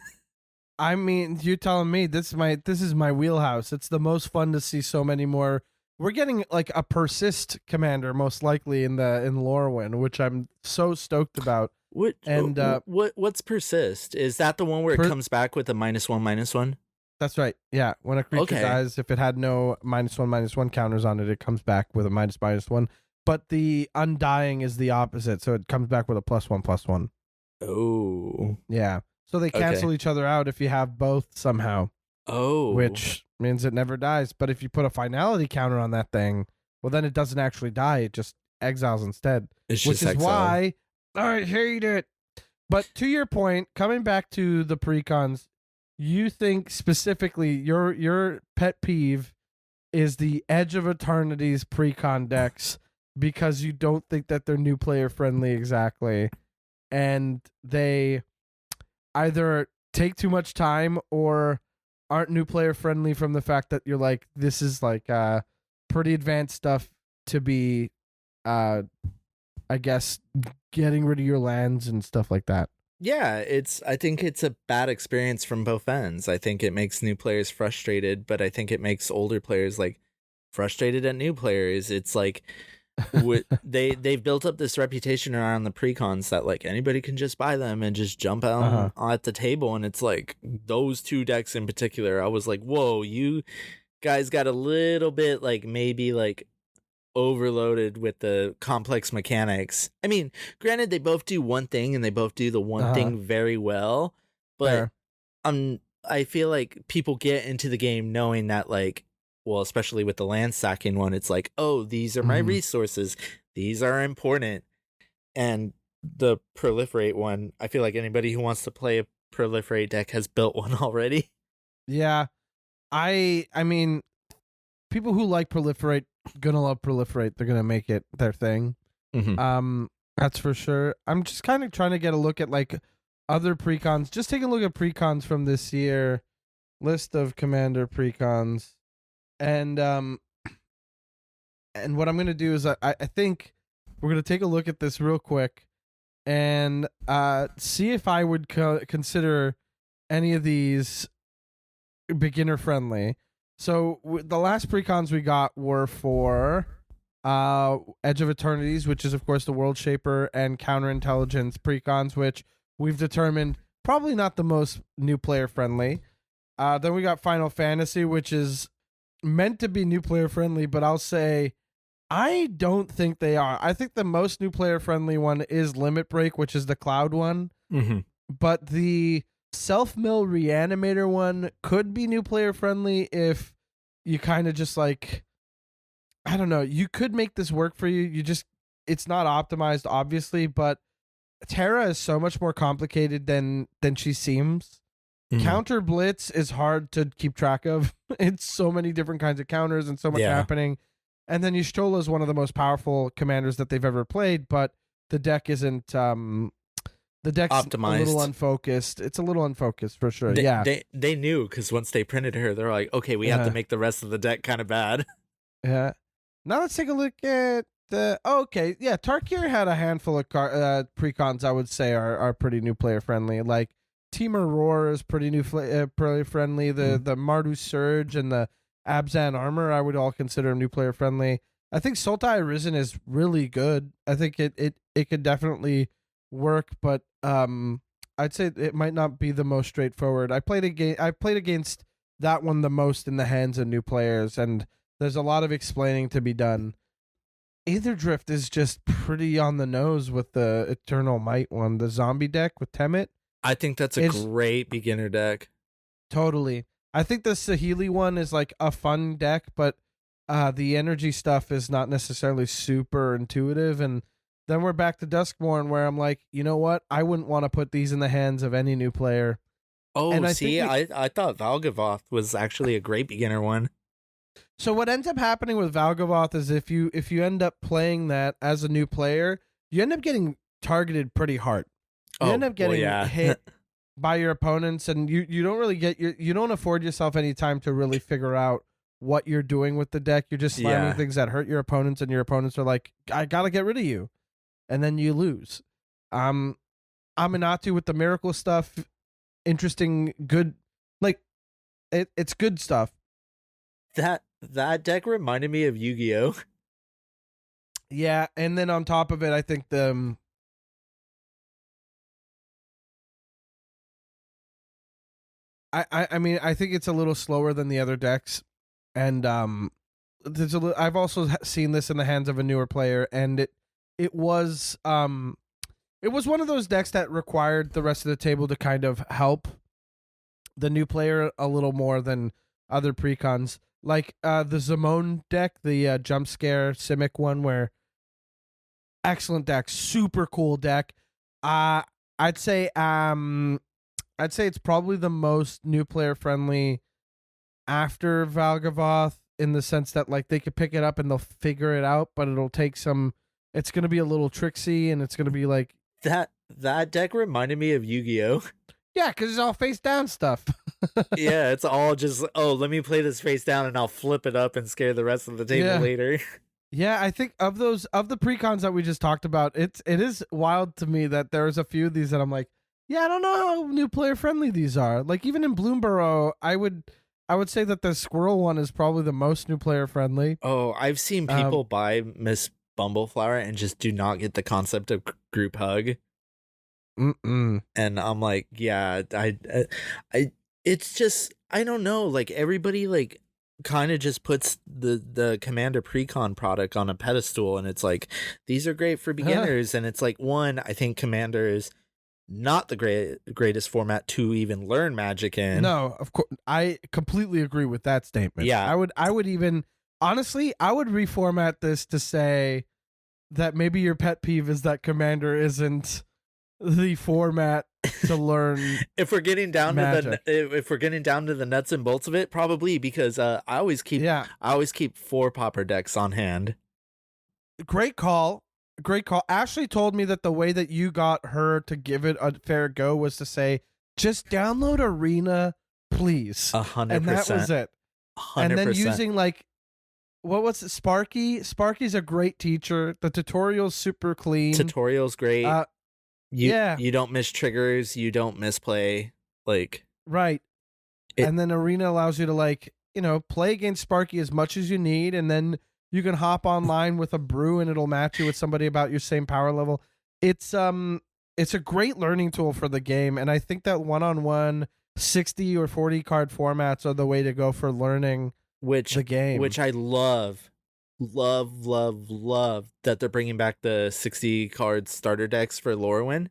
Speaker 1: I mean, you're telling me this is my wheelhouse. It's the most fun to see so many more. We're getting like a persist commander most likely in Lorwyn, which I'm so stoked about.
Speaker 2: What's persist? Is that the one where it comes back with a -1/-1?
Speaker 1: That's right. Yeah, when a creature dies, if it had no -1/-1 counters on it, it comes back with a -1. But the Undying is the opposite, so it comes back with a +1/+1.
Speaker 2: Oh,
Speaker 1: yeah. So they cancel each other out if you have both somehow.
Speaker 2: Oh,
Speaker 1: which means it never dies. But if you put a finality counter on that thing, well, then it doesn't actually die. It just exiles instead. Which is why I hate it. But to your point, coming back to the Precons, you think specifically your pet peeve is the Edge of Eternity's Precon decks because you don't think that they're new player friendly exactly. And they either take too much time or aren't new player friendly from the fact that you're like, this is like pretty advanced stuff to be I guess getting rid of your lands and stuff like that.
Speaker 2: Yeah, I think it's a bad experience from both ends. I think it makes new players frustrated, but I think it makes older players like frustrated at new players. It's like they've built up this reputation around the Precons that like anybody can just buy them and just jump out at the table, and it's like those two decks in particular, I was like, whoa, you guys got a little bit like maybe like overloaded with the complex mechanics. I mean, granted, they both do one thing and they both do the one thing very well, but I feel like people get into the game knowing that like, well, especially with the land stacking one, it's like, oh, these are my resources, these are important. And the proliferate one, I feel like anybody who wants to play a proliferate deck has built one already.
Speaker 1: Yeah, I mean, people who like proliferate gonna love proliferate. They're gonna make it their thing. That's for sure. I'm just kind of trying to get a look at like other Precons. Just take a look at Precons from this year. List of Commander Precons. And what I'm gonna do is I think we're gonna take a look at this real quick and see if I would consider any of these beginner friendly. So the last Precons we got were for Edge of Eternities, which is of course the World Shaper and Counterintelligence Precons, which we've determined probably not the most new player friendly. Then we got Final Fantasy, which is meant to be new player friendly, but I'll say I don't think they are. I think the most new player friendly one is Limit Break, which is the cloud one. But the Self-Mill Reanimator one could be new player friendly if you kind of just like, I don't know, you could make this work for you. It's not optimized obviously, but Terra is so much more complicated than she seems. Counter Blitz is hard to keep track of. It's so many different kinds of counters and so much happening. And then Y'shtola is one of the most powerful commanders that they've ever played, but the deck isn't the deck's optimized. A little unfocused. It's a little unfocused for sure.
Speaker 2: They knew because once they printed her, they're like, okay, we have to make the rest of the deck kind of bad.
Speaker 1: Yeah. Now let's take a look at Okay, yeah, Tarkir had a handful of precons I would say are pretty new player friendly. Like Team Aurora is pretty new player friendly. The Mardu Surge and the Abzan Armor I would all consider new player friendly. I think Sultai Arisen is really good. I think it could definitely work, but I'd say it might not be the most straightforward. I played against that one the most in the hands of new players, and there's a lot of explaining to be done. Aether Drift is just pretty on the nose with the Eternal Might one. The zombie deck with Temet.
Speaker 2: I think that's a great beginner deck.
Speaker 1: Totally. I think the Saheeli one is like a fun deck, but the energy stuff is not necessarily super intuitive. And then we're back to Duskmourn, where I'm like, you know what? I wouldn't want to put these in the hands of any new player.
Speaker 2: Oh, and I thought Valgavoth was actually a great beginner one.
Speaker 1: So what ends up happening with Valgavoth is if you end up playing that as a new player, you end up getting targeted pretty hard. You end up getting hit by your opponents, and you don't really you don't afford yourself any time to really figure out what you're doing with the deck. You're just slamming things that hurt your opponents, and your opponents are like, I gotta get rid of you. And then you lose. Aminatu with the miracle stuff, interesting, good, like it's good stuff.
Speaker 2: That deck reminded me of Yu-Gi-Oh!
Speaker 1: Yeah, and then on top of it, I think I mean, I think it's a little slower than the other decks, and I've also seen this in the hands of a newer player, and it was one of those decks that required the rest of the table to kind of help the new player a little more than other precons. Like the Zamone deck, the jump scare Simic one, where excellent deck, super cool deck. I'd say it's probably the most new player friendly after Valgavoth, in the sense that like they could pick it up and they'll figure it out, but it'll take some. It's gonna be a little tricksy, and it's gonna be like
Speaker 2: that deck reminded me of Yu-Gi-Oh!
Speaker 1: Yeah, because it's all face down stuff.
Speaker 2: Yeah, it's all just, let me play this face down and I'll flip it up and scare the rest of the table later.
Speaker 1: Yeah, I think of the precons that we just talked about, it is wild to me that there's a few of these that I'm like, yeah, I don't know how new player friendly these are. Like even in Bloomborough, I would say that the Squirrel one is probably the most new player friendly.
Speaker 2: Oh, I've seen people buy Miss Bumbleflower and just do not get the concept of group hug.
Speaker 1: And
Speaker 2: I'm like, yeah, it's just, I don't know, like everybody like kind of just puts the Commander Precon product on a pedestal, and it's like, these are great for beginners. And it's like, one, I think Commander is not the greatest format to even learn Magic in.
Speaker 1: No, of course, I completely agree with that statement.
Speaker 2: Yeah,
Speaker 1: I would even, honestly, I would reformat this to say that maybe your pet peeve is that Commander isn't the format to learn.
Speaker 2: If we're getting down
Speaker 1: Magic.
Speaker 2: to the nuts and bolts of it, probably, because I always keep 4 popper decks on hand.
Speaker 1: Great call. Ashley told me that the way that you got her to give it a fair go was to say, just download Arena, please.
Speaker 2: 100%.
Speaker 1: And that was it.
Speaker 2: 100%.
Speaker 1: And then using like, what was it? Sparky? Sparky's a great teacher. The tutorial's super clean.
Speaker 2: Tutorial's great. You don't miss triggers. You don't misplay. Like,
Speaker 1: right. And then Arena allows you to, like, play against Sparky as much as you need, and then you can hop online with a brew and it'll match you with somebody about your same power level. It's a great learning tool for the game, and I think that one-on-one 60 or 40 card formats are the way to go for learning the game. Which I
Speaker 2: love that they're bringing back the 60 card starter decks for Lorwyn.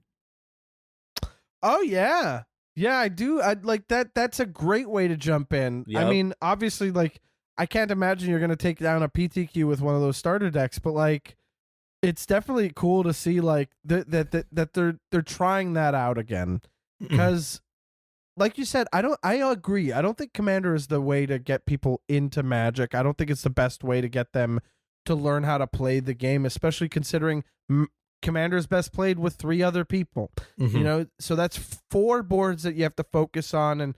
Speaker 1: Oh yeah, I do. I like that. That's a great way to jump in. Yep. I mean, obviously, like, I can't imagine you're gonna take down a PTQ with one of those starter decks, but like, it's definitely cool to see like that they're trying that out again, because. Like you said, I agree. I don't think Commander is the way to get people into Magic. I don't think it's the best way to get them to learn how to play the game, especially considering Commander is best played with 3 other people. So that's 4 boards that you have to focus on, and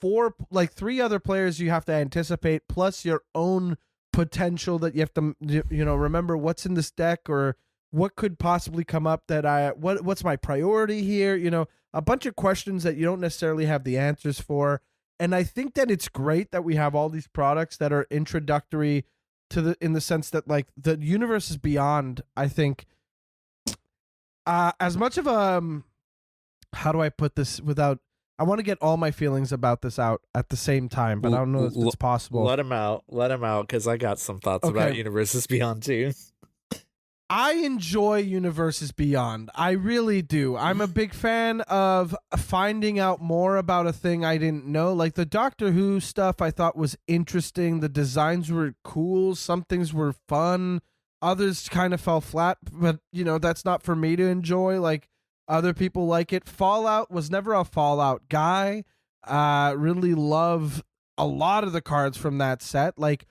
Speaker 1: 3 other players you have to anticipate, plus your own potential that you have to, remember what's in this deck or what could possibly come up that what's my priority here? A bunch of questions that you don't necessarily have the answers for. And I think that it's great that we have all these products that are introductory in the sense that like the universe is beyond, I think, as much of a, how do I put this without, I want to get all my feelings about this out at the same time, but I don't know if it's possible.
Speaker 2: Let him out, because I got some thoughts about Universes Beyond too.
Speaker 1: I enjoy Universes Beyond. I really do. I'm a big fan of finding out more about a thing I didn't know. Like the Doctor Who stuff I thought was interesting. The designs were cool. Some things were fun. Others kind of fell flat, but that's not for me to enjoy. Like other people like it. Fallout was never a Fallout guy. Really love a lot of the cards from that set. Like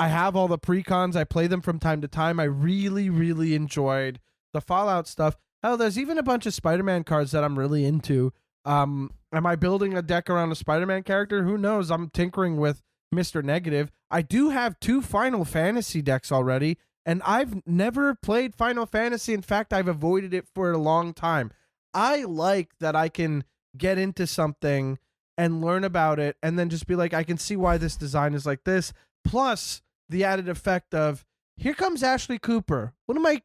Speaker 1: I have all the Precons. I play them from time to time. I really, really enjoyed the Fallout stuff. Hell, there's even a bunch of Spider-Man cards that I'm really into. Am I building a deck around a Spider-Man character? Who knows? I'm tinkering with Mr. Negative. I do have 2 Final Fantasy decks already, and I've never played Final Fantasy. In fact, I've avoided it for a long time. I like that I can get into something and learn about it and then just be like, I can see why this design is like this. Plus the added effect of here comes Ashley Cooper. One of my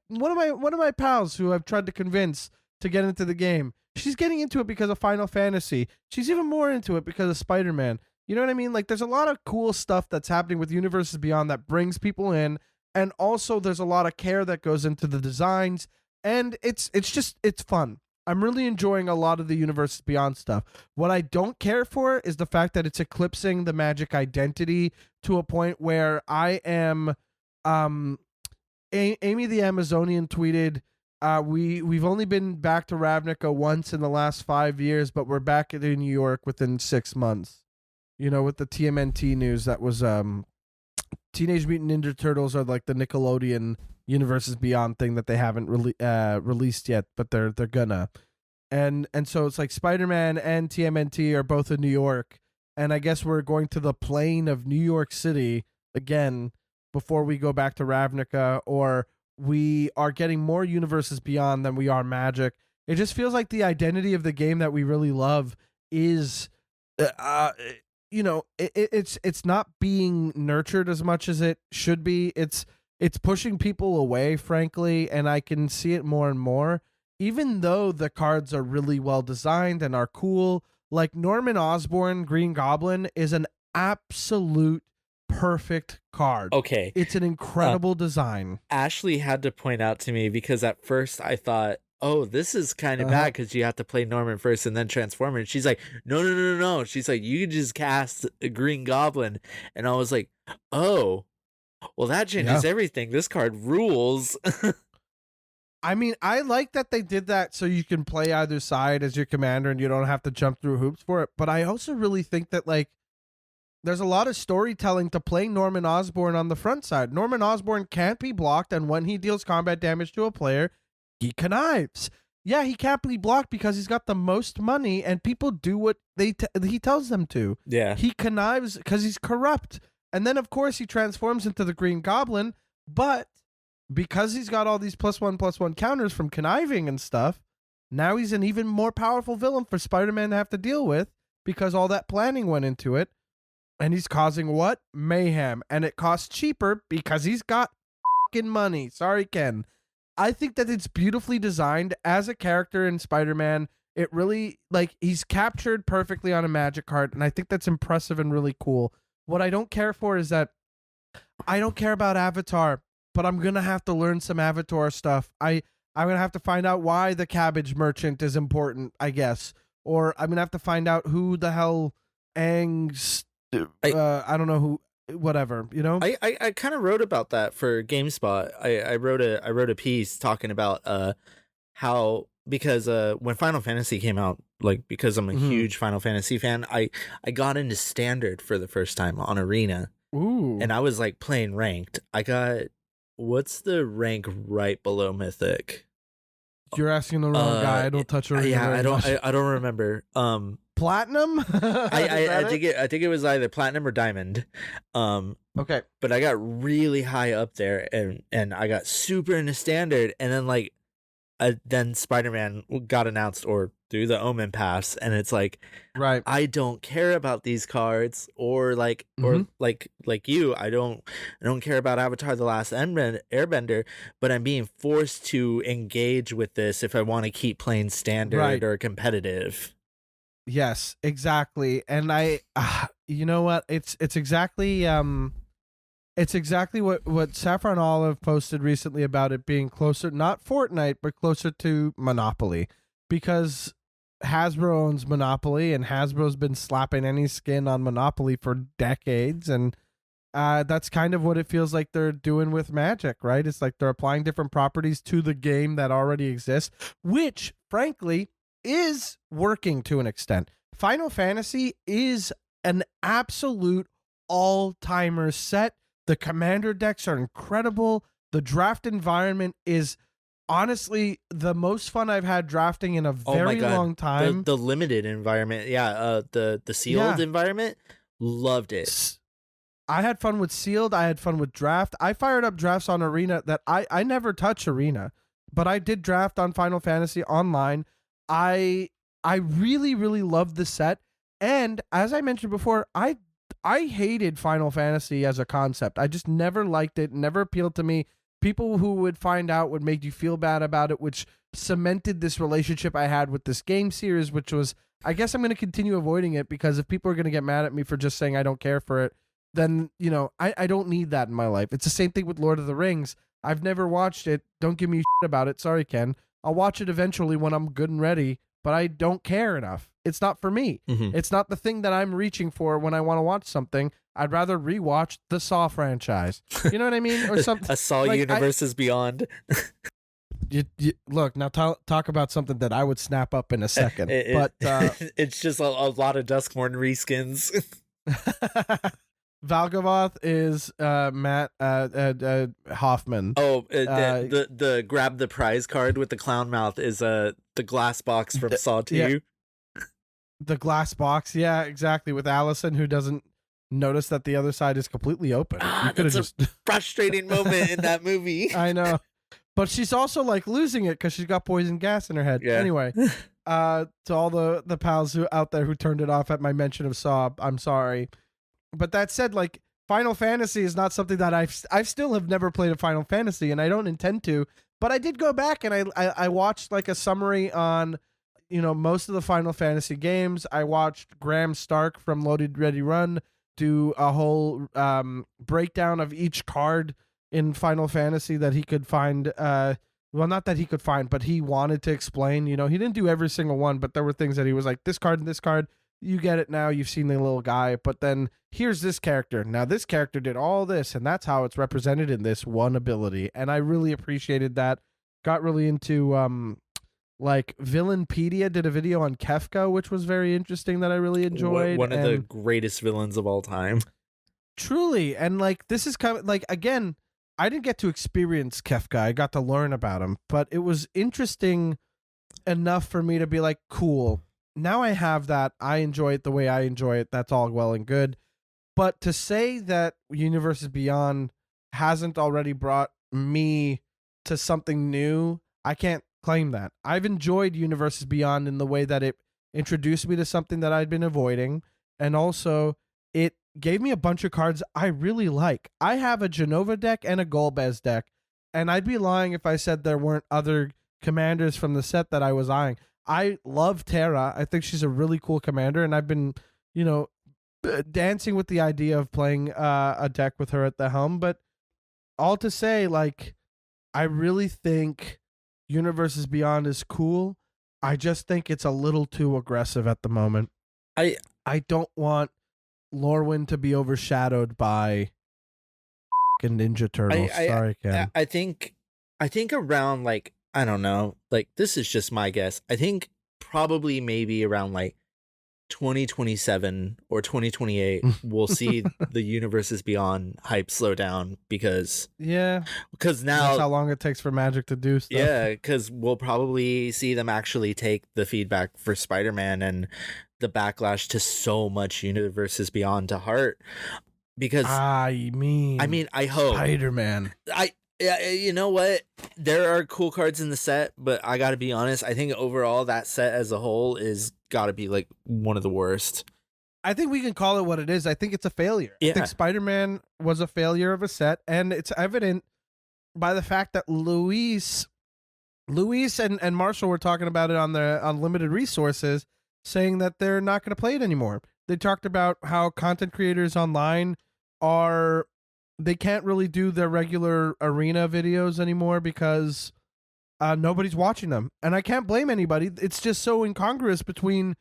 Speaker 1: pals who I've tried to convince to get into the game. She's getting into it because of Final Fantasy. She's even more into it because of Spider-Man. You know what I mean? Like there's a lot of cool stuff that's happening with Universes Beyond that brings people in, and also there's a lot of care that goes into the designs, and it's fun. I'm really enjoying a lot of the Universes Beyond stuff. What I don't care for is the fact that it's eclipsing the Magic identity to a point where I am. Amy the Amazonian tweeted, we've only been back to Ravnica once in the last 5 years, but we're back in New York within 6 months. With the TMNT news that was Teenage Mutant Ninja Turtles are like the Nickelodeon Universes Beyond thing that they haven't released yet, but they're gonna. And so it's like Spider-Man and TMNT are both in New York, and I guess we're going to the plane of New York City again before we go back to Ravnica, or we are getting more Universes Beyond than we are Magic. It just feels like the identity of the game that we really love is it's not being nurtured as much as it should be. It's pushing people away, frankly, and I can see it more and more. Even though the cards are really well designed and are cool, like Norman Osborn Green Goblin is an absolute perfect card.
Speaker 2: Okay.
Speaker 1: It's an incredible design.
Speaker 2: Ashley had to point out to me because at first I thought, oh, this is kind of bad because you have to play Norman first and then transform it. And she's like, no. She's like, you just cast a Green Goblin. And I was like, oh, well, that changes everything. This card rules.
Speaker 1: I mean, I like that they did that so you can play either side as your commander and you don't have to jump through hoops for it. But I also really think that, like, there's a lot of storytelling to playing Norman Osborn on the front side. Norman Osborn can't be blocked, and when he deals combat damage to a player, he connives. Yeah, he can't be blocked because he's got the most money, and people do what he tells them to.
Speaker 2: Yeah.
Speaker 1: He connives because he's corrupt. And then, of course, he transforms into the Green Goblin, but because he's got all these +1/+1 counters from conniving and stuff, now he's an even more powerful villain for Spider-Man to have to deal with because all that planning went into it. And he's causing what? Mayhem. And it costs cheaper because he's got fucking money. Sorry, Ken. I think that it's beautifully designed as a character in Spider-Man. It really, like, he's captured perfectly on a Magic card, and I think that's impressive and really cool. What I don't care for is that I don't care about Avatar, but I'm going to have to learn some Avatar stuff. I'm going to have to find out why the cabbage merchant is important, I guess. Or I'm going to have to find out who the hell Aang's... I don't know who, whatever, you know.
Speaker 2: I kind of wrote about that for GameSpot. I wrote a piece talking about how, because when Final Fantasy came out, like, because I'm a huge Final Fantasy fan, I got into Standard for the first time on Arena.
Speaker 1: Ooh.
Speaker 2: And I was like playing ranked. I got, what's the rank right below Mythic?
Speaker 1: You're asking the wrong guy. I don't touch Arena.
Speaker 2: Yeah, I don't remember.
Speaker 1: Platinum?
Speaker 2: I think it was either platinum or diamond.
Speaker 1: Okay.
Speaker 2: But I got really high up there, and I got super into standard, and then like then Spider-Man got announced or through the Omen pass, and it's like,
Speaker 1: right,
Speaker 2: I don't care about these cards, or like you, I don't care about Avatar: The Last Airbender, but I'm being forced to engage with this if I want to keep playing standard or competitive.
Speaker 1: Yes, exactly. And you know what? It's exactly what Saffron Olive posted recently about it being closer, not Fortnite, but closer to Monopoly, because Hasbro owns Monopoly, and Hasbro's been slapping any skin on Monopoly for decades, and that's kind of what it feels like they're doing with Magic, right? It's like they're applying different properties to the game that already exists, which, frankly, is working to an extent. Final Fantasy is an absolute all-timer set. The commander decks are incredible. The draft environment is honestly the most fun I've had drafting in a very long time.
Speaker 2: The limited environment, the sealed environment, loved it.
Speaker 1: I had fun with sealed. I had fun with draft. I fired up drafts on Arena that I never touch Arena, but I did draft on Final Fantasy online. I really, really loved the set. And as I mentioned before, I hated Final Fantasy as a concept. I just never liked it, never appealed to me. People who would find out would make you feel bad about it, which cemented this relationship I had with this game series, which was, I guess I'm going to continue avoiding it, because if people are going to get mad at me for just saying I don't care for it, then, you know, I don't need that in my life. It's the same thing with Lord of the Rings. I've never watched it. Don't give me shit about it. Sorry, Ken. I'll watch it eventually when I'm good and ready, but I don't care enough. It's not for me.
Speaker 2: Mm-hmm.
Speaker 1: It's not the thing that I'm reaching for when I want to watch something. I'd rather rewatch the Saw franchise. You know what I mean? Or something.
Speaker 2: A Saw like, universes beyond.
Speaker 1: You look, now talk about something that I would snap up in a second. But
Speaker 2: it's just a lot of Duskmorn reskins.
Speaker 1: Valgavoth is Matt Hoffman.
Speaker 2: Oh, the grab the prize card with the clown mouth is the glass box from Saw 2.
Speaker 1: Yeah. The glass box, yeah, exactly, with Allison, who doesn't notice that the other side is completely open.
Speaker 2: That's a frustrating moment in that movie.
Speaker 1: I know. But she's also like losing it because she's got poison gas in her head.
Speaker 2: Yeah.
Speaker 1: Anyway, to all the pals who out there who turned it off at my mention of Saw, I'm sorry. But that said, like, Final Fantasy is not something that I still have never played a Final Fantasy, and I don't intend to. But I did go back and I watched like a summary on, you know, most of the Final Fantasy games. I watched Graham Stark from Loaded Ready Run do a whole breakdown of each card in Final Fantasy that he could find. Well, not that he could find, but he wanted to explain. You know, he didn't do every single one, but there were things that he was like, this card and this card, you get it now. You've seen the little guy, but then here's this character. Now this character did all this, and that's how it's represented in this one ability. And I really appreciated that. Got really into like Villainpedia did a video on Kefka, which was very interesting, that I really enjoyed.
Speaker 2: One of the greatest villains of all time.
Speaker 1: Truly. And like, this is kind of like, again, I didn't get to experience Kefka. I got to learn about him, but it was interesting enough for me to be like, cool. Now I have that. I enjoy it the way I enjoy it. That's all well and good. But to say that Universes Beyond hasn't already brought me to something new, I can't claim that. I've enjoyed Universes Beyond in the way that it introduced me to something that I'd been avoiding, and also it gave me a bunch of cards I really like. I have a Genova deck and a Golbez deck, and I'd be lying if I said there weren't other commanders from the set that I was eyeing. I love Terra. I think she's a really cool commander, and I've been, you know, dancing with the idea of playing a deck with her at the helm. But all to say, like, I really think Universes Beyond is cool. I just think it's a little too aggressive at the moment. I don't want Lorwyn to be overshadowed by Ninja Turtles. Sorry, Ken.
Speaker 2: I think around, like, I don't know, like, this is just my guess. I think probably maybe around like 2027 or 2028 we'll see the Universes Beyond hype slow down because
Speaker 1: now
Speaker 2: that's
Speaker 1: how long it takes for Magic to do stuff.
Speaker 2: Yeah, because we'll probably see them actually take the feedback for Spider-Man and the backlash to so much Universes Beyond to heart. Because I hope
Speaker 1: Spider-Man.
Speaker 2: You know what? There are cool cards in the set, but I gotta be honest, I think overall that set as a whole is gotta be like one of the worst.
Speaker 1: I think we can call it what it is. I think it's a failure.
Speaker 2: Yeah.
Speaker 1: I think Spider-Man was a failure of a set, and it's evident by the fact that Luis and Marshall were talking about it on Limited Resources, saying that they're not going to play it anymore. They talked about how content creators online they can't really do their regular arena videos anymore because nobody's watching them, and I can't blame anybody. It's just so incongruous between,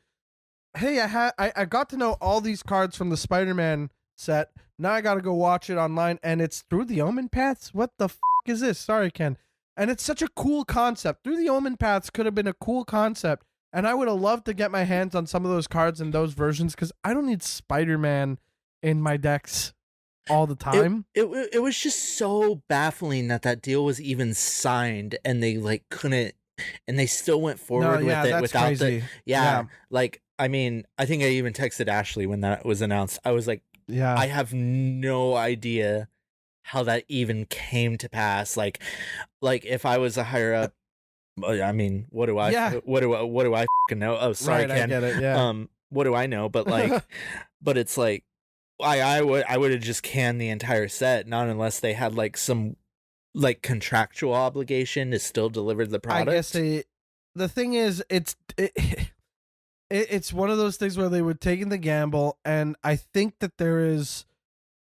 Speaker 1: hey, I got to know all these cards from the Spider-Man set. Now I got to go watch it online, and it's through the Omen Paths. What the is this? Sorry, Ken. And it's such a cool concept. Through the Omen Paths could have been a cool concept, and I would have loved to get my hands on some of those cards in those versions because I don't need Spider-Man in my decks all the time.
Speaker 2: It was just so baffling that deal was even signed, and they like couldn't, and they still went forward with it without
Speaker 1: crazy.
Speaker 2: Like, I mean, I think I even texted Ashley when that was announced. I was like, I have no idea how that even came to pass. Like if I was a higher up, I mean, what do I fucking know? Oh, sorry,
Speaker 1: right,
Speaker 2: Ken.
Speaker 1: I get it, yeah.
Speaker 2: What do I know? But like, but it's like, I would have just canned the entire set, not unless they had like some like contractual obligation to still deliver the product.
Speaker 1: I guess the thing is, it's one of those things where they were taking the gamble, and I think that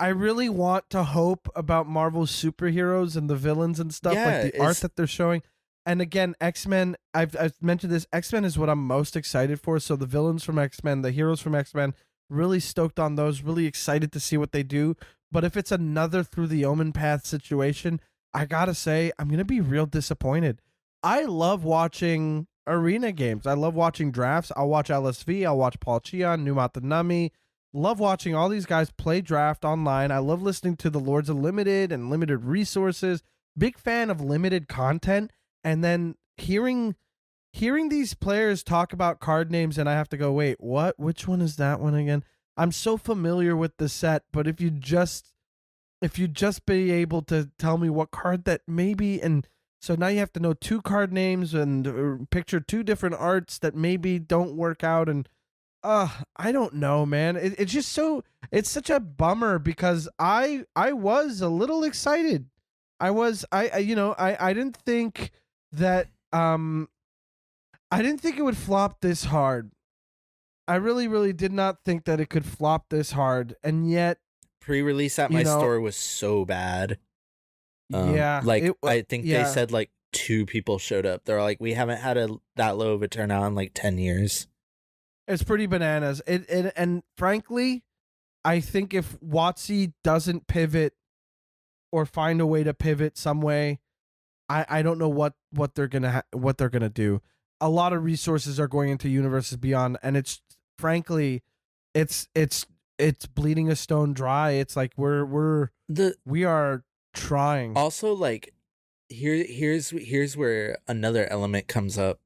Speaker 1: I really want to hope about Marvel's superheroes and the villains and stuff, like the art that they're showing. And again, X-Men, I've mentioned this, X-Men is what I'm most excited for. So the villains from X-Men, the heroes from X-Men, really stoked on those, really excited to see what they do. But if it's another Through the Omen Path situation, I gotta say, I'm gonna be real disappointed. I love watching arena games. I love watching drafts. I'll watch LSV, I'll watch Paul Cheon, Numatanami. Love watching all these guys play draft online. I love listening to the Lords of Limited and Limited Resources. Big fan of limited content. And then hearing these players talk about card names, and I have to go, wait, what? Which one is that one again? I'm so familiar with the set, but if you just be able to tell me what card that maybe, and so now you have to know two card names and picture two different arts that maybe don't work out, and I don't know, man. It's just it's such a bummer because I was a little excited. I didn't think that I didn't think it would flop this hard. I really, really did not think that it could flop this hard, and yet
Speaker 2: pre-release at my store was so bad. I think they said like 2 people showed up. They're like, we haven't had that low of a turnout in like 10 years.
Speaker 1: It's pretty bananas. And frankly, I think if WotC doesn't pivot or find a way to pivot some way, I don't know what they're gonna do. A lot of resources are going into Universes Beyond, and it's frankly, it's bleeding a stone dry. It's like we are trying.
Speaker 2: Also, like here's where another element comes up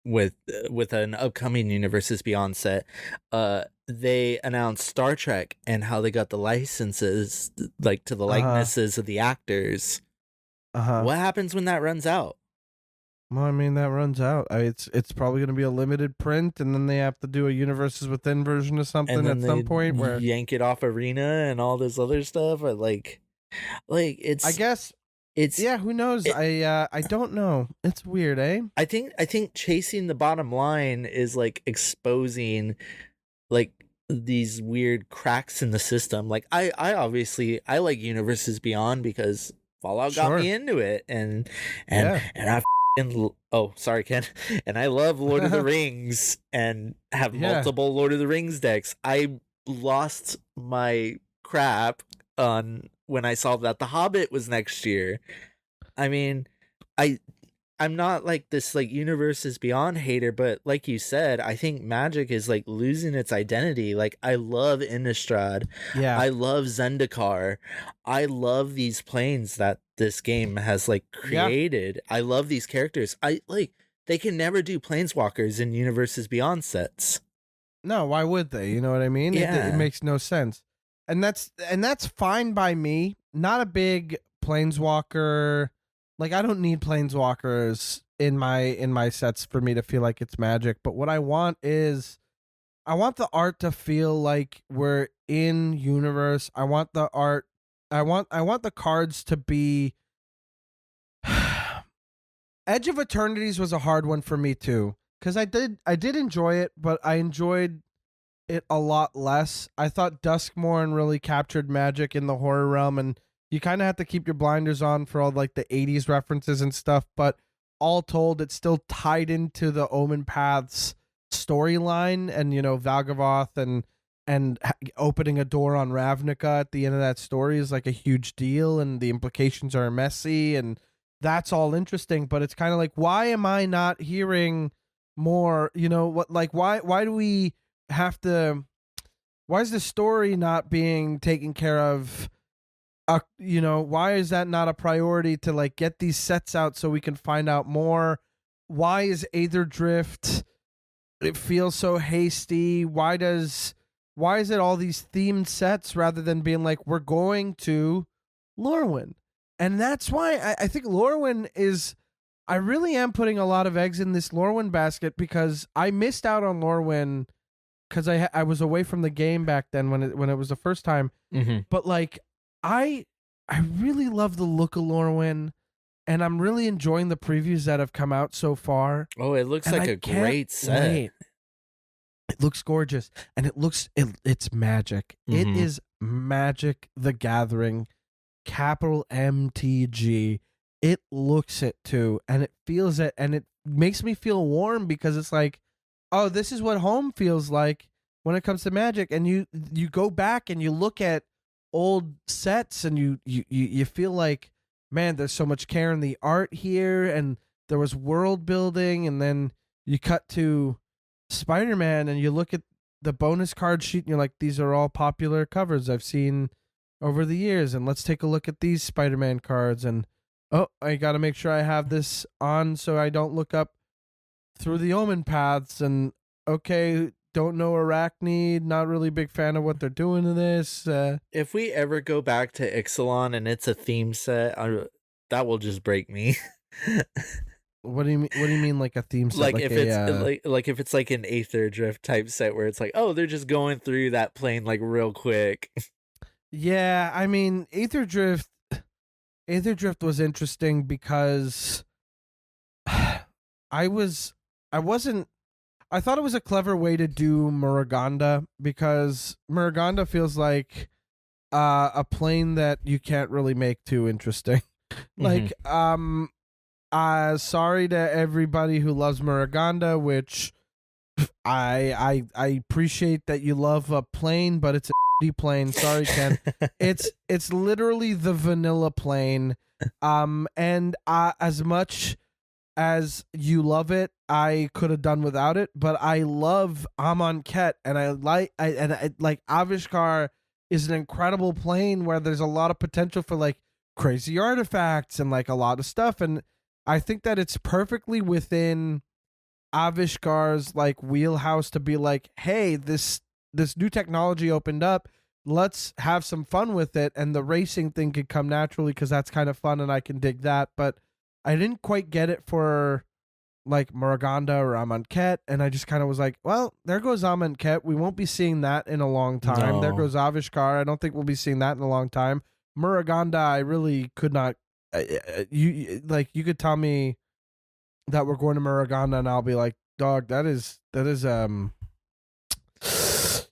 Speaker 2: with an upcoming Universes Beyond set. They announced Star Trek and how they got the licenses like to the likenesses of the actors. What happens when that runs out?
Speaker 1: Well, I mean, that runs out. It's probably going to be a limited print, and then they have to do a Universes Within version of something at some point where
Speaker 2: yank it off Arena and all this other stuff, or like it's.
Speaker 1: I guess it's who knows? I don't know. It's weird, eh?
Speaker 2: I think chasing the bottom line is like exposing like these weird cracks in the system. Like I obviously I like Universes Beyond because Fallout got me into it, and I sorry, Ken. And I love Lord of the Rings and have multiple Lord of the Rings decks. I lost my crap on when I saw that The Hobbit was next year. I mean, I'm not like this like Universes Beyond hater, but like you said, I think Magic is like losing its identity. Like I love Innistrad,
Speaker 1: Yeah.
Speaker 2: I love Zendikar, I love these planes that this game has like created. I love these characters. I like they can never do planeswalkers in Universes Beyond sets.
Speaker 1: No, why would they? You know what I mean? It makes no sense. And that's fine by me. Not a big planeswalker. Like I don't need planeswalkers in my sets for me to feel like it's Magic, but what I want is I want the art to feel like we're in universe. I want the art I want the cards to be Edge of Eternities was a hard one for me too, cuz I did enjoy it, but I enjoyed it a lot less. I thought Duskmourn really captured Magic in the horror realm, and you kind of have to keep your blinders on for all like the 80s references and stuff, but all told, it's still tied into the Omen Paths storyline, and you know, Valgavoth and opening a door on Ravnica at the end of that story is like a huge deal, and the implications are messy, and that's all interesting, but it's kind of like, why am I not hearing more? You know what, like why do we have to, why is the story not being taken care of? You know, why is that not a priority to like get these sets out so we can find out more? Why is Aether Drift, it feels so hasty? Why is it all these themed sets rather than being like, we're going to Lorwyn? And that's why I think Lorwyn is, I really am putting a lot of eggs in this Lorwyn basket, because I missed out on Lorwyn because I was away from the game back then when it was the first time.
Speaker 2: Mm-hmm.
Speaker 1: But like I really love the look of Lorwyn, and I'm really enjoying the previews that have come out so far.
Speaker 2: Oh, it looks like a great set.
Speaker 1: Wait. It looks gorgeous, and it's Magic.
Speaker 2: Mm-hmm.
Speaker 1: It is Magic the Gathering, capital MTG. It looks it too, and it feels it, and it makes me feel warm, because it's like, oh, this is what home feels like when it comes to Magic. And you go back and you look at old sets, and you feel like, man, there's so much care in the art here, and there was world building. And then you cut to Spider-Man, and you look at the bonus card sheet, and you're like, these are all popular covers I've seen over the years, and let's take a look at these Spider-Man cards. And oh, I gotta make sure I have this on so I don't look up through the Omen Paths, and okay, don't know Arachnid, not really big fan of what they're doing to this.
Speaker 2: If we ever go back to Ixalan and it's a theme set, that will just break me.
Speaker 1: What do you mean? What do you mean, like a theme set?
Speaker 2: Like if it's like if it's like an Aether Drift type set where it's like, oh, they're just going through that plane like real quick.
Speaker 1: Yeah, I mean, Aether Drift was interesting because I thought it was a clever way to do Muraganda, because Muraganda feels like a plane that you can't really make too interesting. Like, sorry to everybody who loves Muraganda, which I appreciate that you love a plane, but it's a plane. Sorry, Ken. It's literally the vanilla plane. And as much as you love it, I could have done without it, but I love Amonkhet, and I like Avishkar is an incredible plane where there's a lot of potential for like crazy artifacts and like a lot of stuff, and I think that it's perfectly within Avishkar's like wheelhouse to be like, hey, this new technology opened up, let's have some fun with it, and the racing thing could come naturally because that's kind of fun and I can dig that. But I didn't quite get it for like Muraganda or Amonkhet, and I just kind of was like, well, there goes Amonkhet. We won't be seeing that in a long time.
Speaker 2: No.
Speaker 1: There goes Avishkar. I don't think we'll be seeing that in a long time. Muraganda, I really could not. You could tell me that we're going to Muraganda, and I'll be like, dog, that is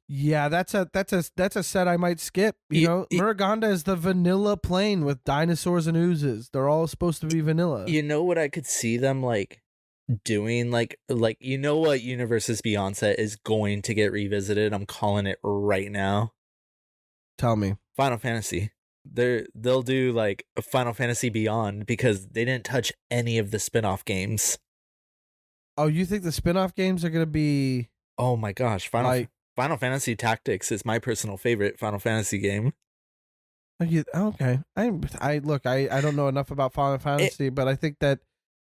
Speaker 1: yeah, that's a set I might skip. You know, Muraganda is the vanilla plane with dinosaurs and oozes. They're all supposed to be vanilla.
Speaker 2: You know what I could see them like doing, like you know what Universes Beyond set is going to get revisited? I'm calling it right now.
Speaker 1: Tell me.
Speaker 2: Final Fantasy. they'll do like a Final Fantasy Beyond because they didn't touch any of the spin-off games.
Speaker 1: Oh, you think the spin-off games are gonna be?
Speaker 2: Oh my gosh, Final Fantasy Tactics is my personal favorite Final Fantasy game.
Speaker 1: Okay, I look, I don't know enough about Final Fantasy, but I think that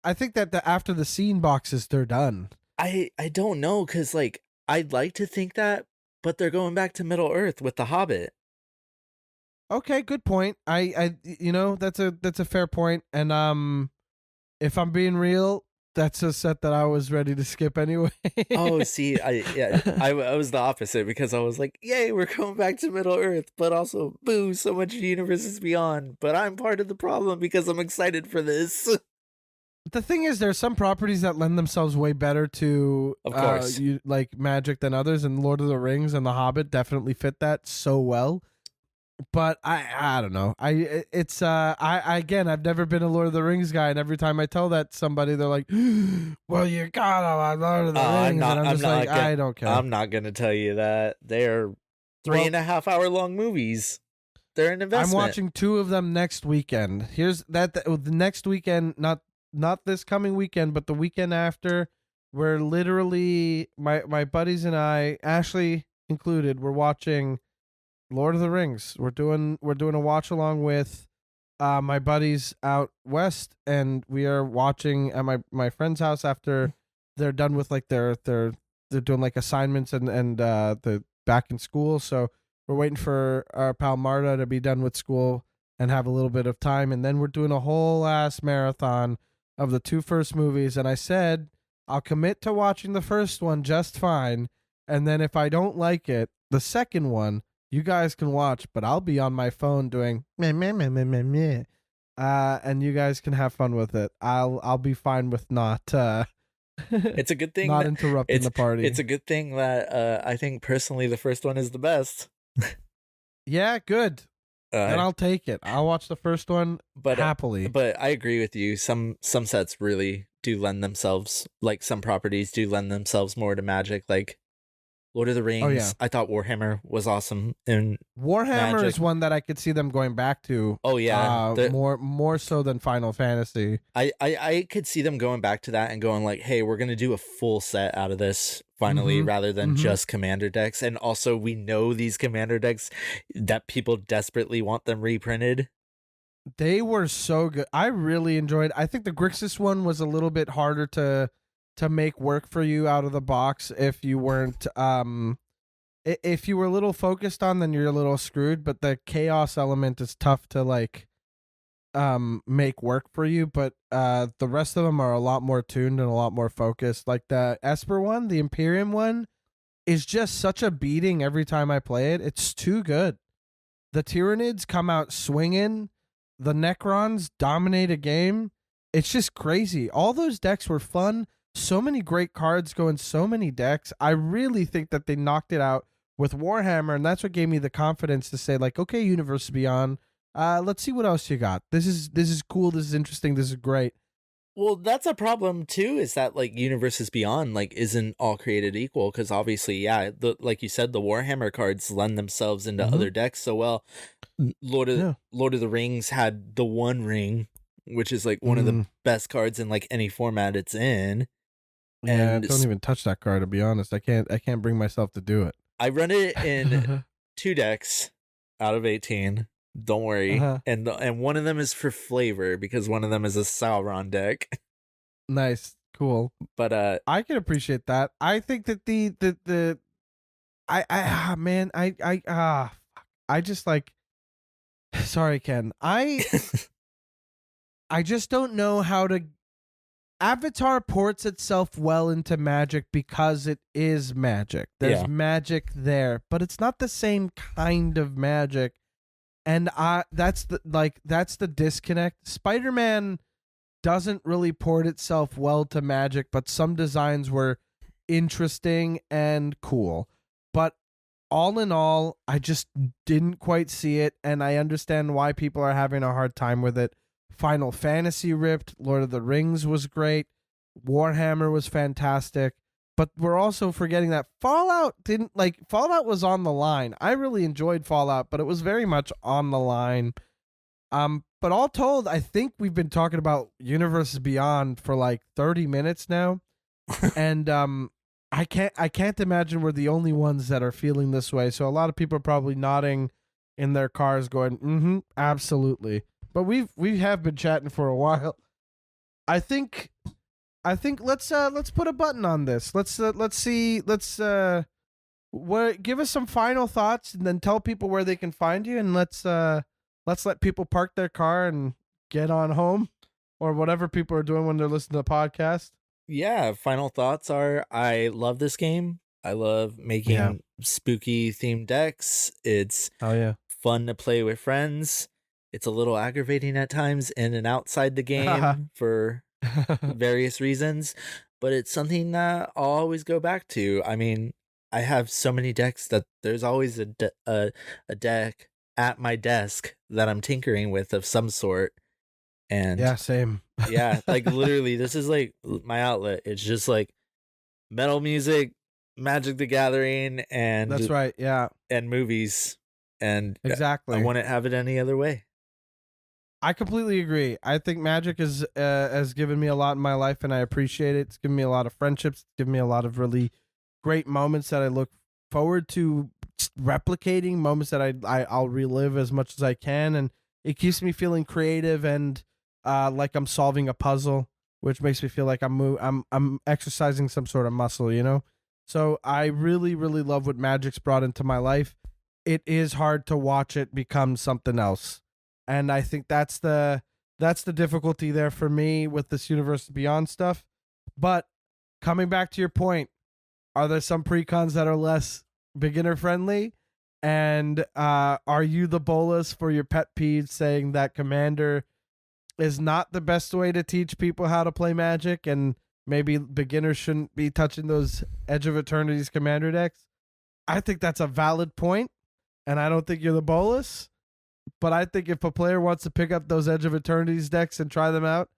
Speaker 1: after the scene boxes, they're done.
Speaker 2: I don't know, because like I'd like to think that, but they're going back to Middle Earth with the Hobbit.
Speaker 1: Okay, good point. I that's a fair point. And if I'm being real, that's a set that I was ready to skip anyway.
Speaker 2: Oh, see, I was the opposite, because I was like, yay, we're going back to Middle Earth, but also, boo, so much universes beyond. But I'm part of the problem because I'm excited for this.
Speaker 1: The thing is, there are some properties that lend themselves way better to,
Speaker 2: of course,
Speaker 1: like Magic than others, and Lord of the Rings and The Hobbit definitely fit that so well. But I don't know. It's again, I've never been a Lord of the Rings guy, and every time I tell that to somebody, they're like, "Well, you gotta love Lord of the Rings." I don't care.
Speaker 2: I'm not gonna tell you that. They're 3.5 hour long movies. They're an investment.
Speaker 1: I'm watching 2 of them next weekend. Here's the next weekend, not this coming weekend, but the weekend after. We're literally my buddies and I, Ashley included, we're watching Lord of the Rings. We're doing a watch along with my buddies out west, and we are watching at my friend's house after they're done with like they're doing like assignments and the back in school. So we're waiting for our pal Marta to be done with school and have a little bit of time, and then we're doing a whole ass marathon of the 2 first movies. And I said I'll commit to watching the first one just fine, and then if I don't like it, the second one you guys can watch, but I'll be on my phone doing meh, meh, meh, meh, meh, meh. And you guys can have fun with it. I'll be fine with not.
Speaker 2: It's a good thing
Speaker 1: not interrupting the party.
Speaker 2: It's a good thing that I think personally the first one is the best.
Speaker 1: Yeah, good. And I'll take it. I'll watch the first one happily.
Speaker 2: But I agree with you. Some sets really do lend themselves, like some properties do lend themselves more to Magic, like Lord of the Rings.
Speaker 1: Oh, yeah.
Speaker 2: I thought Warhammer was awesome. And
Speaker 1: Warhammer
Speaker 2: Magic
Speaker 1: is one that I could see them going back to.
Speaker 2: Oh yeah,
Speaker 1: more so than Final Fantasy.
Speaker 2: I could see them going back to that and going like, hey, we're gonna do a full set out of this finally, rather than just commander decks. And also, we know these commander decks that people desperately want them reprinted.
Speaker 1: They were so good. I really enjoyed. I think the Grixis one was a little bit harder to make work for you out of the box if you weren't if you were a little focused on, then you're a little screwed. But the chaos element is tough to like make work for you. But the rest of them are a lot more tuned and a lot more focused. Like the Esper one, the Imperium one, is just such a beating every time I play it. It's too good. The Tyranids come out swinging. The Necrons dominate a game. It's just crazy. All those decks were fun. So many great cards go in so many decks. I really think that they knocked it out with Warhammer, and that's what gave me the confidence to say, like, okay, Universe Beyond, let's see what else you got. This is cool. This is interesting. This is great.
Speaker 2: Well, that's a problem too, is that like Universes Beyond like isn't all created equal, because obviously, yeah, like you said, the Warhammer cards lend themselves into other decks so well. Lord of the Rings had the One Ring, which is like one of the best cards in like any format it's in.
Speaker 1: Yeah, and don't even touch that card, to be honest. I can't bring myself to do it.
Speaker 2: I run it in 2 decks out of 18. Don't worry. And one of them is for flavor, because one of them is a Sauron deck.
Speaker 1: Nice. Cool.
Speaker 2: But
Speaker 1: I can appreciate that. I think that I just like, sorry, Ken. I just don't know how to. Avatar ports itself well into Magic because it is Magic. There's magic there, but it's not the same kind of magic. And that's the disconnect. Spider-Man doesn't really port itself well to Magic, but some designs were interesting and cool. But all in all, I just didn't quite see it, and I understand why people are having a hard time with it. Final Fantasy ripped. Lord of the Rings was great. Warhammer was fantastic. But we're also forgetting that Fallout Fallout was on the line. I really enjoyed Fallout, but it was very much on the line. But all told, I think we've been talking about Universes Beyond for like 30 minutes now. And I can't imagine we're the only ones that are feeling this way. So a lot of people are probably nodding in their cars going, absolutely. But we have been chatting for a while. I think let's put a button on this. Let's give us some final thoughts and then tell people where they can find you, and let's let people park their car and get on home or whatever people are doing when they're listening to the podcast.
Speaker 2: Yeah, final thoughts are I love this game. I love making spooky themed decks. It's fun to play with friends. It's a little aggravating at times in and outside the game for various reasons, but it's something that I'll always go back to. I mean, I have so many decks that there's always a deck at my desk that I'm tinkering with of some sort. And
Speaker 1: yeah, same.
Speaker 2: Yeah, like literally, this is like my outlet. It's just like metal music, Magic the Gathering, and
Speaker 1: that's right. Yeah,
Speaker 2: and movies. And
Speaker 1: exactly,
Speaker 2: I wouldn't have it any other way.
Speaker 1: I completely agree. I think Magic has given me a lot in my life, and I appreciate it. It's given me a lot of friendships. It's given me a lot of really great moments that I look forward to replicating, moments that I'll relive as much as I can, and it keeps me feeling creative and like I'm solving a puzzle, which makes me feel like I'm exercising some sort of muscle, you know? So I really, really love what Magic's brought into my life. It is hard to watch it become something else. And I think that's the difficulty there for me with this Universe Beyond stuff. But coming back to your point, are there some precons that are less beginner friendly? And are you the Bolas for your pet peeve saying that Commander is not the best way to teach people how to play Magic, and maybe beginners shouldn't be touching those Edge of Eternity's Commander decks? I think that's a valid point, and I don't think you're the Bolas. But I think if a player wants to pick up those Edge of Eternity's decks and try them out,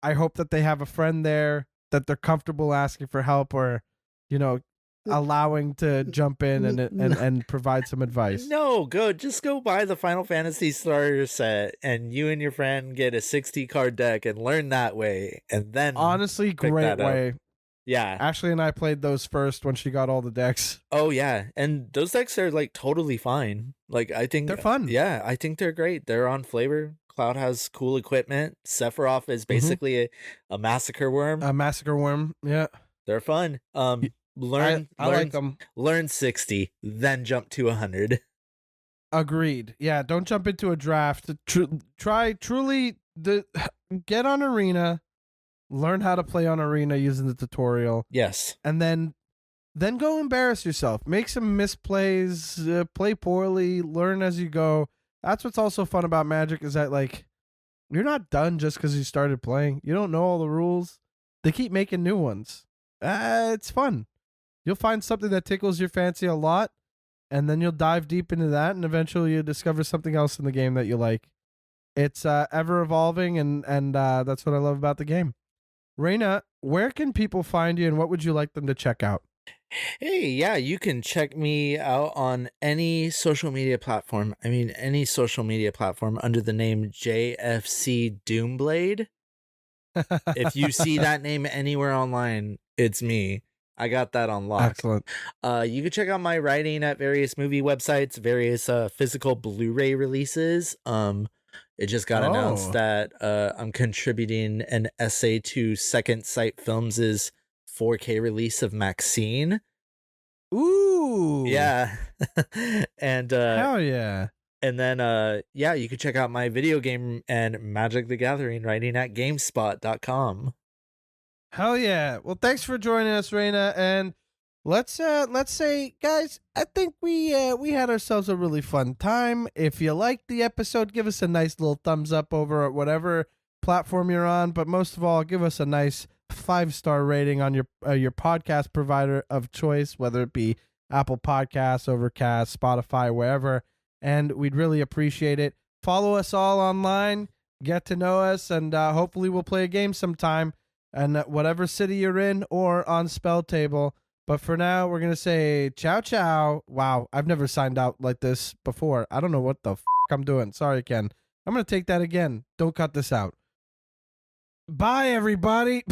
Speaker 1: I hope that they have a friend there that they're comfortable asking for help, or, you know, allowing to jump in and provide some advice.
Speaker 2: No, just go buy the Final Fantasy starter set, and you and your friend get a 60 card deck and learn that way. And then
Speaker 1: honestly, great way.
Speaker 2: Up. Yeah,
Speaker 1: Ashley and I played those first when she got all the decks.
Speaker 2: Oh yeah, and those decks are like totally fine. Like I think
Speaker 1: they're fun.
Speaker 2: Yeah, I think they're great. They're on flavor. Cloud has cool equipment. Sephiroth is basically a massacre worm.
Speaker 1: A massacre worm. Yeah,
Speaker 2: they're fun. I like them. Learn 60, then jump to 100.
Speaker 1: Agreed. Yeah, don't jump into a draft. Get on Arena, learn how to play on Arena using the tutorial.
Speaker 2: Yes,
Speaker 1: and then go embarrass yourself. Make some misplays. Play poorly. Learn as you go. That's what's also fun about Magic, is that like you're not done just because you started playing. You don't know all the rules. They keep making new ones. It's fun. You'll find something that tickles your fancy a lot, and then you'll dive deep into that, and eventually you'll discover something else in the game that you like. It's ever evolving, and that's what I love about the game. Reyna, where can people find you, and what would you like them to check out?
Speaker 2: Hey, yeah, you can check me out on any social media platform. I mean, any social media platform under the name JFC Doomblade. If you see that name anywhere online, it's me. I got that on lock.
Speaker 1: Excellent.
Speaker 2: You can check out my writing at various movie websites, various physical Blu-ray releases. It just got announced that I'm contributing an essay to Second Sight Films' 4K release of Maxine.
Speaker 1: Ooh.
Speaker 2: Yeah. And
Speaker 1: hell yeah.
Speaker 2: And then you can check out my video game and Magic the Gathering writing at gamespot.com.
Speaker 1: Hell yeah. Well, thanks for joining us, Reyna, and let's say, guys, I think we had ourselves a really fun time. If you liked the episode, give us a nice little thumbs up over at whatever platform you're on, but most of all, give us a nice 5-star rating on your podcast provider of choice, whether it be Apple Podcasts, Overcast, Spotify, wherever, and we'd really appreciate it. Follow us all online, get to know us, and hopefully we'll play a game sometime, and whatever city you're in or on Spell Table. But for now, we're going to say ciao, ciao. Wow, I've never signed out like this before. I don't know what the I'm doing. Sorry, Ken. I'm going to take that again. Don't cut this out. Bye, everybody.